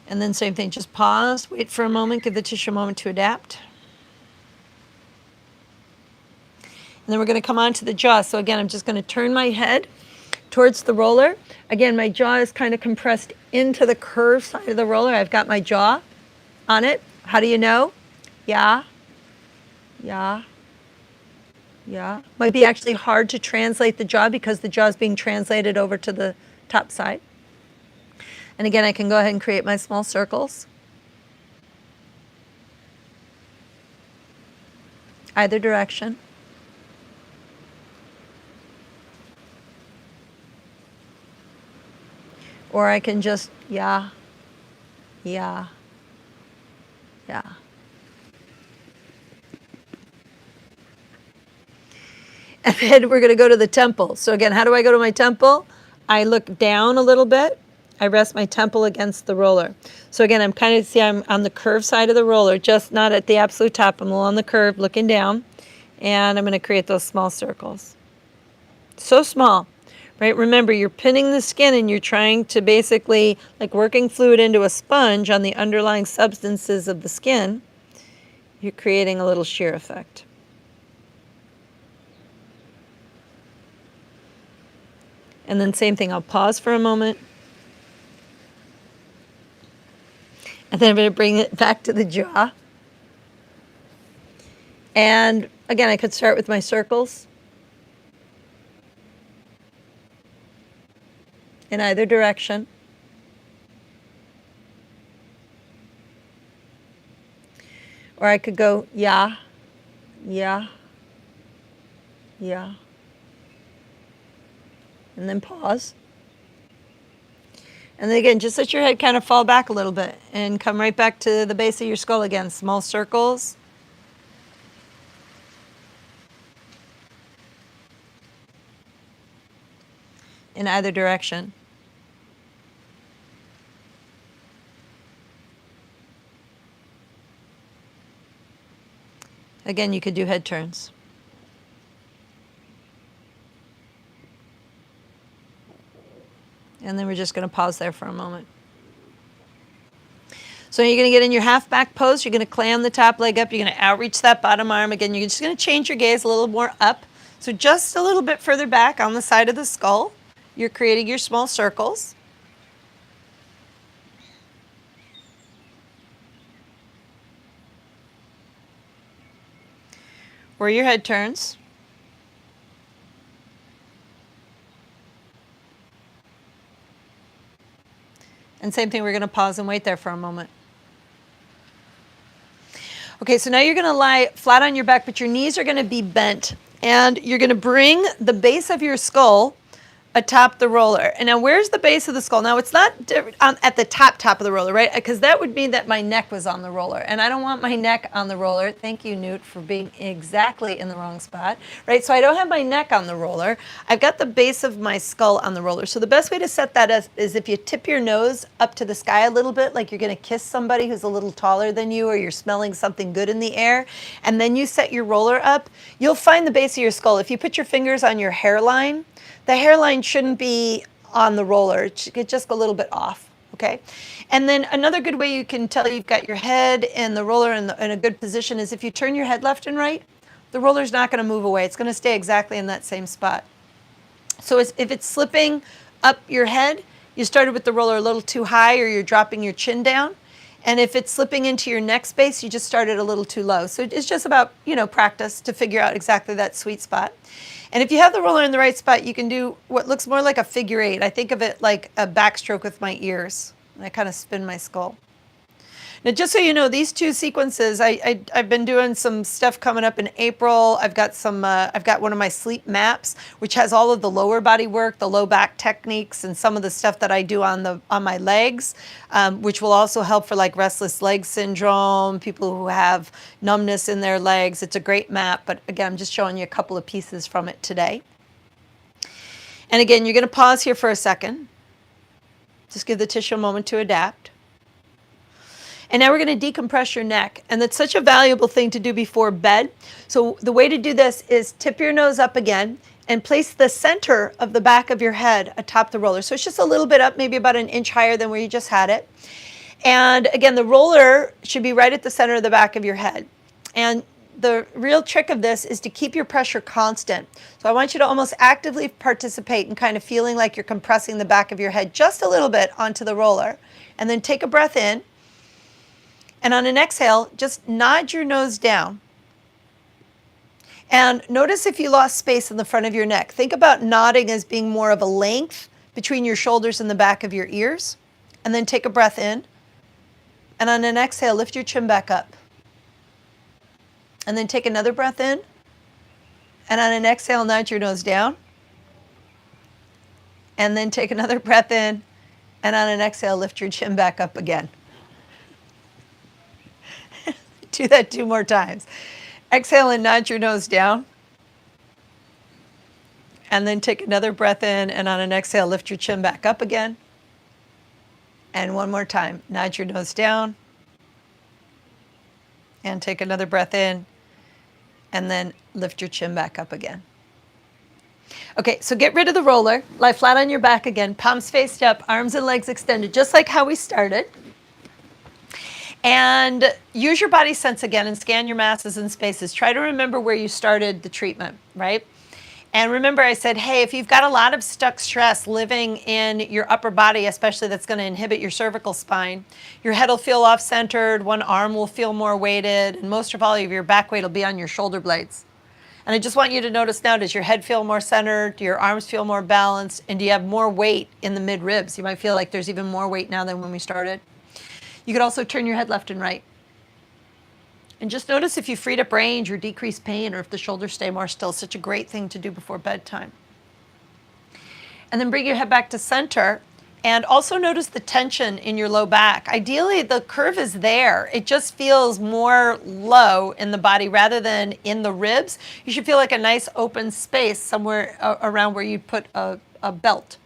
And then same thing, just pause, wait for a moment, give the tissue a moment to adapt. And then we're going to come on to the jaw. So again, I'm just going to turn my head towards the roller. Again, my jaw is kind of compressed into the curved side of the roller. I've got my jaw on it. How do you know? Yeah, yeah, yeah. Might be actually hard to translate the jaw because the jaw is being translated over to the top side. And again, I can go ahead and create my small circles. Either direction. Or I can just, yeah, yeah, yeah. And then we're going to go to the temple. So again, how do I go to my temple? I look down a little bit. I rest my temple against the roller. So again, I'm kind of, see, I'm on the curved side of the roller, just not at the absolute top. I'm along the curve, looking down. And I'm going to create those small circles. So small. Right? Remember, you're pinning the skin and you're trying to basically, like working fluid into a sponge on the underlying substances of the skin. You're creating a little shear effect. And then same thing, I'll pause for a moment. And then I'm going to bring it back to the jaw. And again, I could start with my circles in either direction. Or I could go yeah, yeah, yeah, and then pause. And then again, just let your head kind of fall back a little bit and come right back to the base of your skull again. Small circles. In either direction. Again, you could do head turns. And then we're just going to pause there for a moment. So you're going to get in your half back pose. You're going to clam the top leg up. You're going to outreach that bottom arm. Again, you're just going to change your gaze a little more up. So just a little bit further back on the side of the skull. You're creating your small circles. Or your head turns. And same thing, we're going to pause and wait there for a moment. Okay, so now you're going to lie flat on your back, but your knees are going to be bent. And you're going to bring the base of your skull atop the roller. And now where's the base of the skull? Now it's not at the top of the roller, right? Because that would mean that my neck was on the roller. And I don't want my neck on the roller. Thank you, Newt, for being exactly in the wrong spot, right? So I don't have my neck on the roller. I've got the base of my skull on the roller. So the best way to set that is if you tip your nose up to the sky a little bit, like you're going to kiss somebody who's a little taller than you, or you're smelling something good in the air, and then you set your roller up, you'll find the base of your skull. If you put your fingers on your hairline, the hairline shouldn't be on the roller. It should just go a little bit off, okay? And then another good way you can tell you've got your head and the roller in a good position is if you turn your head left and right, the roller's not going to move away. It's going to stay exactly in that same spot. So if it's slipping up your head, you started with the roller a little too high, or you're dropping your chin down. And if it's slipping into your neck space, you just started a little too low. So it's just about, practice to figure out exactly that sweet spot. And if you have the roller in the right spot, you can do what looks more like a figure eight. I think of it like a backstroke with my ears. And I kind of spin my skull. Now, just so you know, these two sequences, I've been doing some stuff coming up in April. I've got one of my sleep maps, which has all of the lower body work, the low back techniques, and some of the stuff that I do on my legs, which will also help for like restless leg syndrome, people who have numbness in their legs. It's a great map, but again, I'm just showing you a couple of pieces from it today. And again, you're going to pause here for a second. Just give the tissue a moment to adapt. And now we're going to decompress your neck. And that's such a valuable thing to do before bed. So the way to do this is tip your nose up again and place the center of the back of your head atop the roller. So it's just a little bit up, maybe about an inch higher than where you just had it. And again, the roller should be right at the center of the back of your head. And the real trick of this is to keep your pressure constant. So I want you to almost actively participate in kind of feeling like you're compressing the back of your head just a little bit onto the roller. And then take a breath in. And on an exhale, just nod your nose down. And notice if you lost space in the front of your neck. Think about nodding as being more of a length between your shoulders and the back of your ears. And then take a breath in. And on an exhale, lift your chin back up. And then take another breath in. And on an exhale, nod your nose down. And then take another breath in. And on an exhale, lift your chin back up again. Do that 2 more times. Exhale and nod your nose down. And then take another breath in, and on an exhale, lift your chin back up again. And one more time, nod your nose down. And take another breath in, and then lift your chin back up again. Okay, so get rid of the roller. Lie flat on your back again, palms faced up, arms and legs extended, just like how we started. And use your body sense again and scan your masses and spaces. Try to remember where you started the treatment, right? And remember I said, hey, if you've got a lot of stuck stress living in your upper body, especially that's going to inhibit your cervical spine, your head will feel off-centered, one arm will feel more weighted, and most of all of your back weight will be on your shoulder blades. And I just want you to notice now, does your head feel more centered? Do your arms feel more balanced? And do you have more weight in the mid-ribs? You might feel like there's even more weight now than when we started. You could also turn your head left and right. And just notice if you freed up range or decreased pain or if the shoulders stay more still. Such a great thing to do before bedtime. And then bring your head back to center. And also notice the tension in your low back. Ideally, the curve is there. It just feels more low in the body rather than in the ribs. You should feel like a nice open space somewhere around where you put a belt.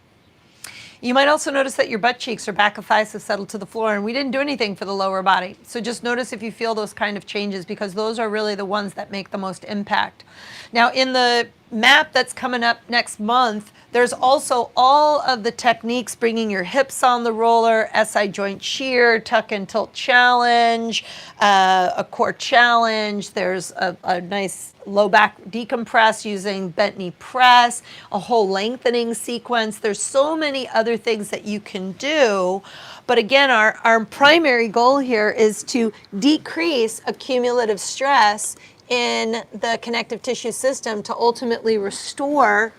You might also notice that your butt cheeks or back of thighs have settled to the floor, and we didn't do anything for the lower body. So just notice if you feel those kind of changes, because those are really the ones that make the most impact. Now, in the map that's coming up next month, there's also all of the techniques, bringing your hips on the roller, SI joint shear, tuck and tilt challenge, a core challenge. There's a nice low back decompress using bent knee press, a whole lengthening sequence. There's so many other things that you can do. But again, our primary goal here is to decrease accumulative stress in the connective tissue system to ultimately restore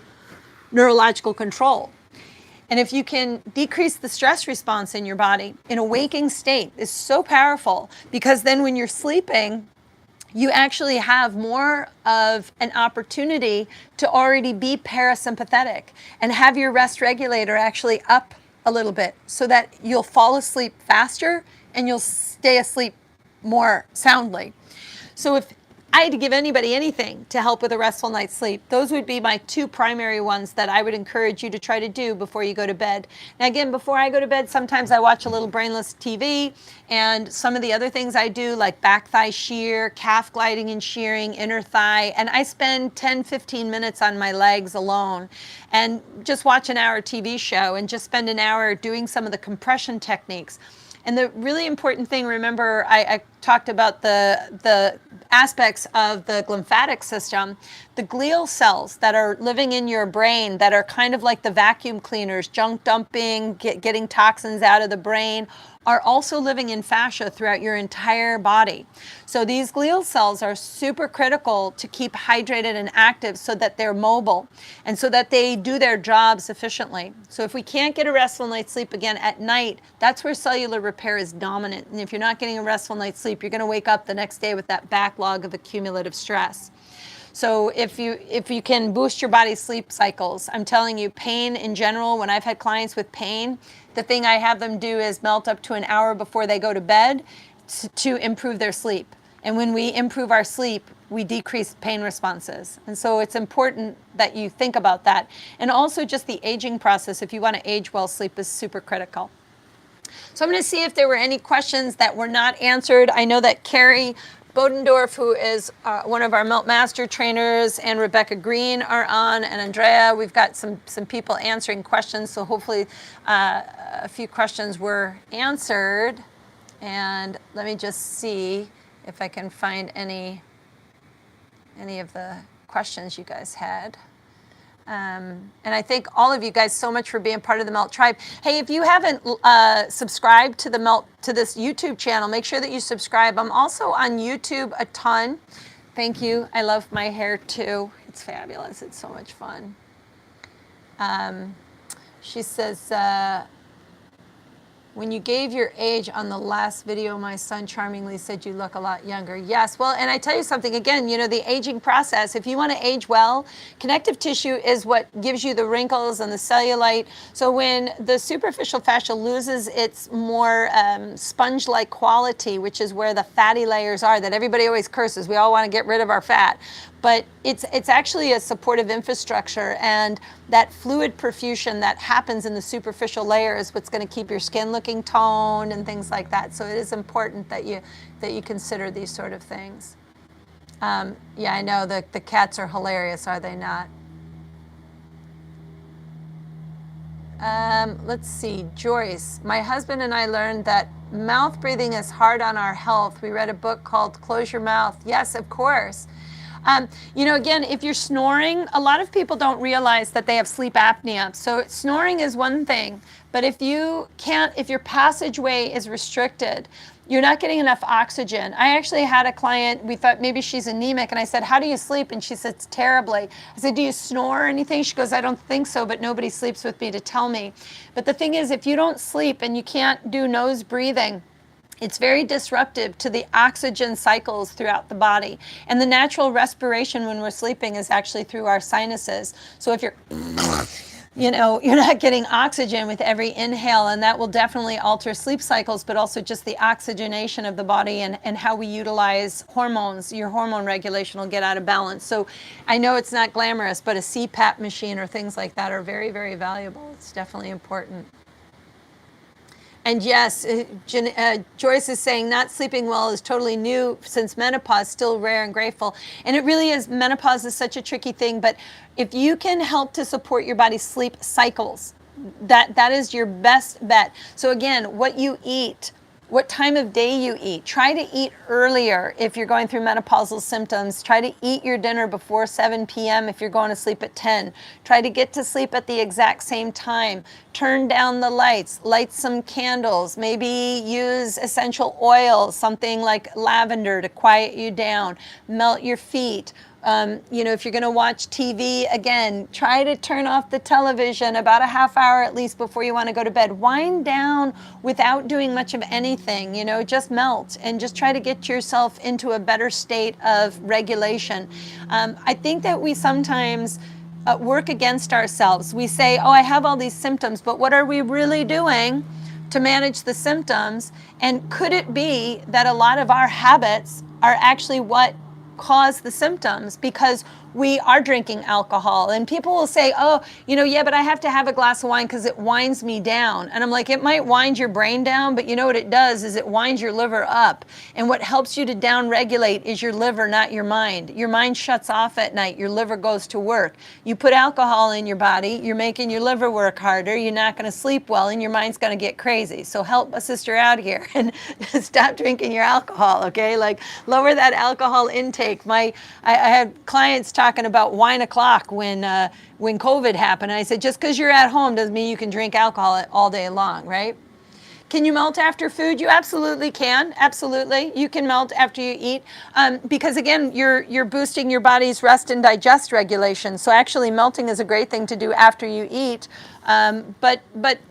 neurological control. And if you can decrease the stress response in your body in a waking state, is so powerful, because then when you're sleeping, you actually have more of an opportunity to already be parasympathetic and have your rest regulator actually up a little bit so that you'll fall asleep faster and you'll stay asleep more soundly. So if I had to give anybody anything to help with a restful night's sleep, those would be my two primary ones that I would encourage you to try to do before you go to bed. Now again, before I go to bed, sometimes I watch a little brainless TV, and some of the other things I do, like back thigh shear, calf gliding and shearing, inner thigh, and I spend 10-15 minutes on my legs alone and just watch an hour TV show and just spend an hour doing some of the compression techniques. And the really important thing, remember, I talked about the aspects of the lymphatic system. The glial cells that are living in your brain that are kind of like the vacuum cleaners, junk dumping, getting toxins out of the brain, are also living in fascia throughout your entire body. So these glial cells are super critical to keep hydrated and active so that they're mobile and so that they do their jobs efficiently. So if we can't get a restful night's sleep again at night, that's where cellular repair is dominant. And if you're not getting a restful night's sleep, you're going to wake up the next day with that backlog of accumulative stress. So if you can boost your body's sleep cycles, I'm telling you, pain in general, when I've had clients with pain, the thing I have them do is melt up to an hour before they go to bed to improve their sleep. And when we improve our sleep, we decrease pain responses. And so it's important that you think about that. And also just the aging process, if you want to age well, sleep is super critical. So I'm going to see if there were any questions that were not answered. I know that Carrie Bodendorf, who is one of our Melt Master trainers, and Rebecca Green are on, and Andrea. We've got some people answering questions, so hopefully a few questions were answered. And let me just see if I can find any of the questions you guys had. And I thank all of you guys so much for being part of the Melt Tribe. Hey, if you haven't subscribed to this YouTube channel, make sure that you subscribe. I'm also on YouTube a ton. Thank you. I love my hair too. It's fabulous. It's so much fun. She says, when you gave your age on the last video, my son charmingly said you look a lot younger. Yes, well, and I tell you something, again, you know, the aging process, if you want to age well, connective tissue is what gives you the wrinkles and the cellulite. So when the superficial fascia loses its more sponge-like quality, which is where the fatty layers are that everybody always curses, we all want to get rid of our fat. But it's actually a supportive infrastructure, and that fluid perfusion that happens in the superficial layer is what's going to keep your skin looking toned and things like that. So it is important that you consider these sort of things. Yeah, I know the cats are hilarious, are they not? Let's see, Joyce. My husband and I learned that mouth breathing is hard on our health. We read a book called Close Your Mouth. Yes, of course. Again, if you're snoring, a lot of people don't realize that they have sleep apnea. So snoring is one thing, but if your passageway is restricted, you're not getting enough oxygen. I actually had a client, we thought maybe she's anemic, and I said, how do you sleep? And she said, terribly. I said, do you snore or anything? She goes, I don't think so, but nobody sleeps with me to tell me. But the thing is, if you don't sleep and you can't do nose breathing, it's very disruptive to the oxygen cycles throughout the body. And the natural respiration when we're sleeping is actually through our sinuses. So if you're you're not getting oxygen with every inhale, and that will definitely alter sleep cycles, but also just the oxygenation of the body and how we utilize hormones. Your hormone regulation will get out of balance. So I know it's not glamorous, but a CPAP machine or things like that are very, very valuable. It's definitely important. And yes, Joyce is saying not sleeping well is totally new since menopause, still rare and grateful. And it really is, menopause is such a tricky thing, but if you can help to support your body's sleep cycles, that is your best bet. So again, what you eat, what time of day you eat. Try to eat earlier if you're going through menopausal symptoms. Try to eat your dinner before 7 p.m. if you're going to sleep at 10. Try to get to sleep at the exact same time. Turn down the lights, light some candles, maybe use essential oil, something like lavender to quiet you down. Melt your feet. If you're going to watch TV, again, try to turn off the television about a half hour at least before you want to go to bed. Wind down without doing much of anything, just melt and just try to get yourself into a better state of regulation. I think that we sometimes work against ourselves. We say, oh, I have all these symptoms, but what are we really doing to manage the symptoms? And could it be that a lot of our habits are actually what cause the symptoms, because we are drinking alcohol? And people will say, oh, yeah, but I have to have a glass of wine because it winds me down. And I'm like, it might wind your brain down, but you know what it does is it winds your liver up. And what helps you to down regulate is your liver, not your mind. Your mind shuts off at night. Your liver goes to work. You put alcohol in your body, you're making your liver work harder. You're not going to sleep well, and your mind's going to get crazy. So help a sister out here and stop drinking your alcohol, okay? Like, lower that alcohol intake. I had clients talking about wine o'clock when COVID happened. And I said, just because you're at home doesn't mean you can drink alcohol all day long, right? Can you melt after food? You absolutely can. Absolutely. You can melt after you eat because, again, you're boosting your body's rest and digest regulation. So actually melting is a great thing to do after you eat. But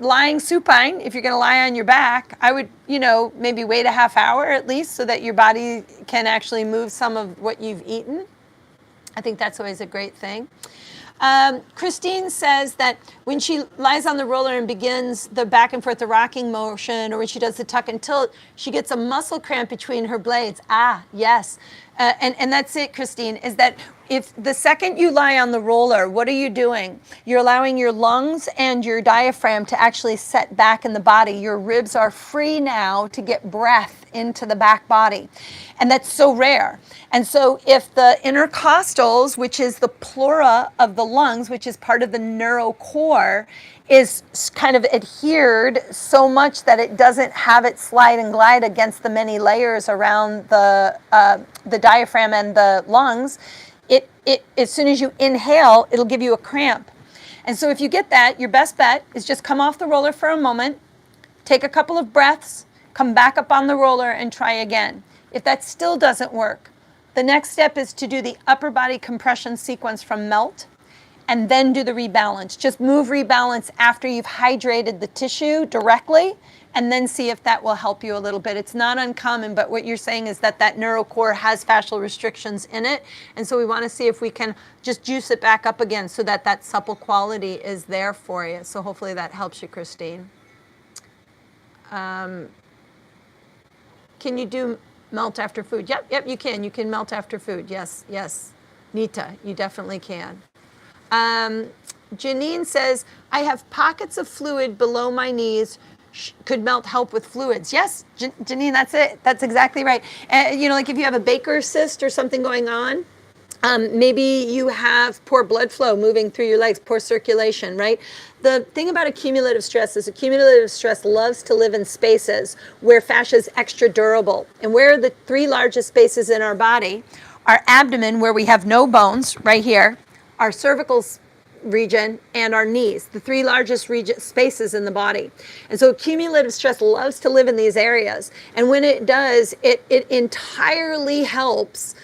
lying supine, if you're going to lie on your back, I would, maybe wait a half hour at least so that your body can actually move some of what you've eaten. I think that's always a great thing. Christine says that when she lies on the roller and begins the back and forth, the rocking motion, or when she does the tuck and tilt, she gets a muscle cramp between her blades. Ah, yes. And that's it, Christine, is that if the second you lie on the roller, what are you doing? You're allowing your lungs and your diaphragm to actually set back in the body. Your ribs are free now to get breath into the back body. And that's so rare. And so if the intercostals, which is the pleura of the lungs, which is part of the neurocore, is kind of adhered so much that it doesn't have it slide and glide against the many layers around the diaphragm and the lungs, it as soon as you inhale, it'll give you a cramp. And so if you get that, your best bet is just come off the roller for a moment, take a couple of breaths, come back up on the roller and try again. If that still doesn't work, the next step is to do the upper body compression sequence from melt and then do the rebalance. Just move rebalance after you've hydrated the tissue directly and then see if that will help you a little bit. It's not uncommon, but what you're saying is that neurocore has fascial restrictions in it. And so we want to see if we can just juice it back up again so that supple quality is there for you. So hopefully that helps you, Christine. Can you do melt after food? Yep, you can. You can melt after food. Yes. Nita, you definitely can. Janine says, I have pockets of fluid below my knees. Could melt help with fluids? Yes, Janine, that's it. That's exactly right. Like if you have a Baker's cyst or something going on, maybe you have poor blood flow moving through your legs, poor circulation, right? The thing about accumulative stress is accumulative stress loves to live in spaces where fascia is extra durable. And where are the three largest spaces in our body? our abdomen, where we have no bones, right here, our cervical region, and our knees, the three largest spaces in the body. And so cumulative stress loves to live in these areas. And when it does, it entirely helps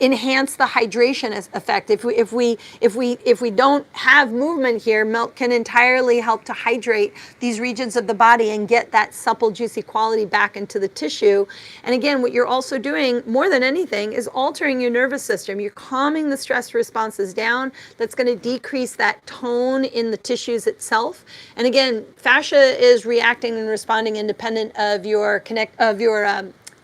enhance the hydration effect. If we don't have movement here, melt can entirely help to hydrate these regions of the body and get that supple, juicy quality back into the tissue. And again, what you're also doing more than anything is altering your nervous system. You're calming the stress responses down. That's going to decrease that tone in the tissues itself. And again, fascia is reacting and responding independent of your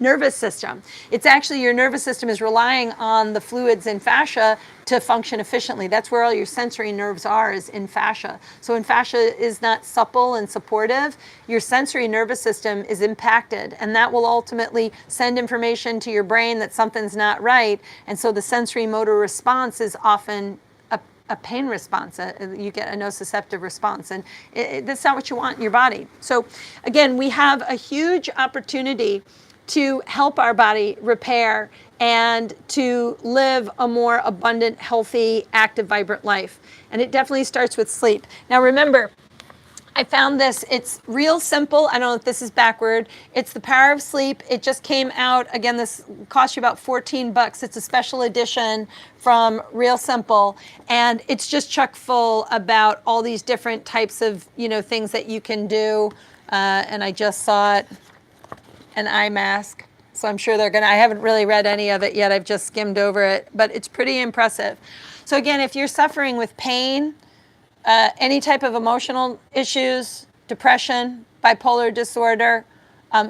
nervous system. It's actually your nervous system is relying on the fluids in fascia to function efficiently. That's where all your sensory nerves are, is in fascia. So when fascia is not supple and supportive, your sensory nervous system is impacted, and that will ultimately send information to your brain that something's not right. And so the sensory motor response is often a pain response. You get a nociceptive response, and that's not what you want in your body. So again, we have a huge opportunity to help our body repair and to live a more abundant, healthy, active, vibrant life. And it definitely starts with sleep. Now remember, I found this, it's real simple. I don't know if this is backward. It's The Power of Sleep. It just came out. Again, this costs you about $14. It's a special edition from Real Simple. And it's just chock full about all these different types of, things that you can do. And I just saw it, an eye mask. So I'm sure I haven't really read any of it yet. I've just skimmed over it, but it's pretty impressive. So again, if you're suffering with pain, any type of emotional issues, depression, bipolar disorder,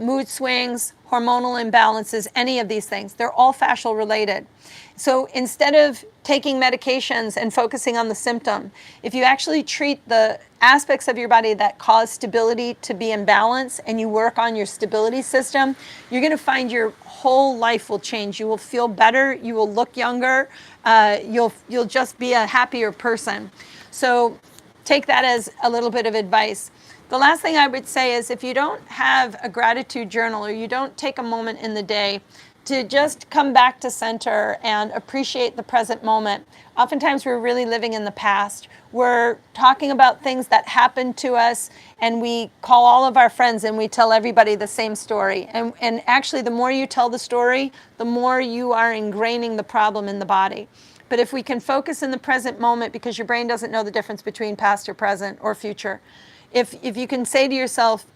mood swings, hormonal imbalances, any of these things, they're all fascial related. So instead of taking medications and focusing on the symptom, if you actually treat the aspects of your body that cause stability to be in balance and you work on your stability system, you're going to find your whole life will change. You will feel better. You will look younger. You'll just be a happier person. So take that as a little bit of advice. The last thing I would say is, if you don't have a gratitude journal, or you don't take a moment in the day to just come back to center and appreciate the present moment. Oftentimes we're really living in the past. We're talking about things that happened to us, and we call all of our friends and we tell everybody the same story. And actually, the more you tell the story, the more you are ingraining the problem in the body. But if we can focus in the present moment, because your brain doesn't know the difference between past or present or future. If you can say to yourself,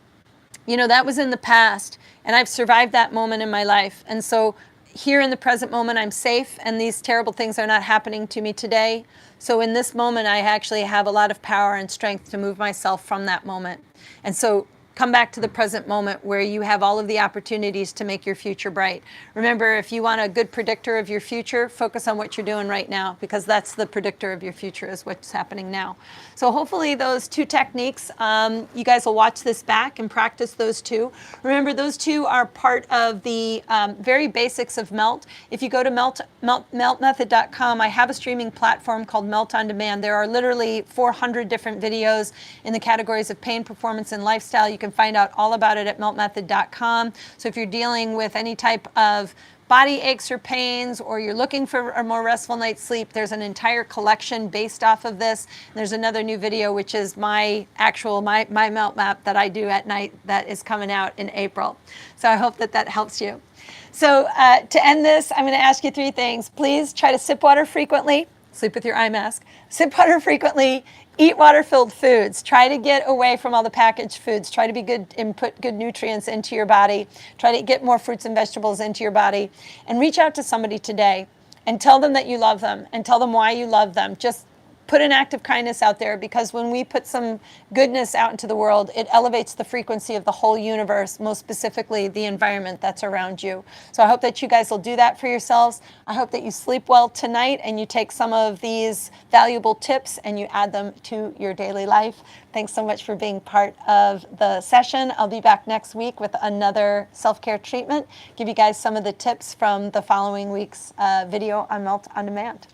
that was in the past, and I've survived that moment in my life. And so here in the present moment, I'm safe, and these terrible things are not happening to me today. So in this moment, I actually have a lot of power and strength to move myself from that moment. And so come back to the present moment, where you have all of the opportunities to make your future bright. Remember, if you want a good predictor of your future, focus on what you're doing right now, because that's the predictor of your future, is what's happening now. So hopefully those two techniques, you guys will watch this back and practice those two. Remember, those two are part of the very basics of Melt. If you go to meltmethod.com, I have a streaming platform called Melt on Demand. There are literally 400 different videos in the categories of pain, performance, and lifestyle. You can find out all about it at meltmethod.com. So if you're dealing with any type of body aches or pains, or you're looking for a more restful night's sleep, there's an entire collection based off of this. And there's another new video, which is my melt map that I do at night, that is coming out in April. So I hope that helps you. So to end this, I'm going to ask you 3 things. Please try to sip water frequently. Sleep with your eye mask. Sip water frequently. Eat water-filled foods. Try to get away from all the packaged foods. Try to be good and put good nutrients into your body. Try to get more fruits and vegetables into your body. And reach out to somebody today and tell them that you love them, and tell them why you love them. Just put an act of kindness out there, because when we put some goodness out into the world, it elevates the frequency of the whole universe, most specifically the environment that's around you. So I hope that you guys will do that for yourselves. I hope that you sleep well tonight, and you take some of these valuable tips and you add them to your daily life. Thanks so much for being part of the session. I'll be back next week with another self-care treatment, give you guys some of the tips from the following week's video on Melt on Demand.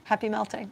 Happy melting.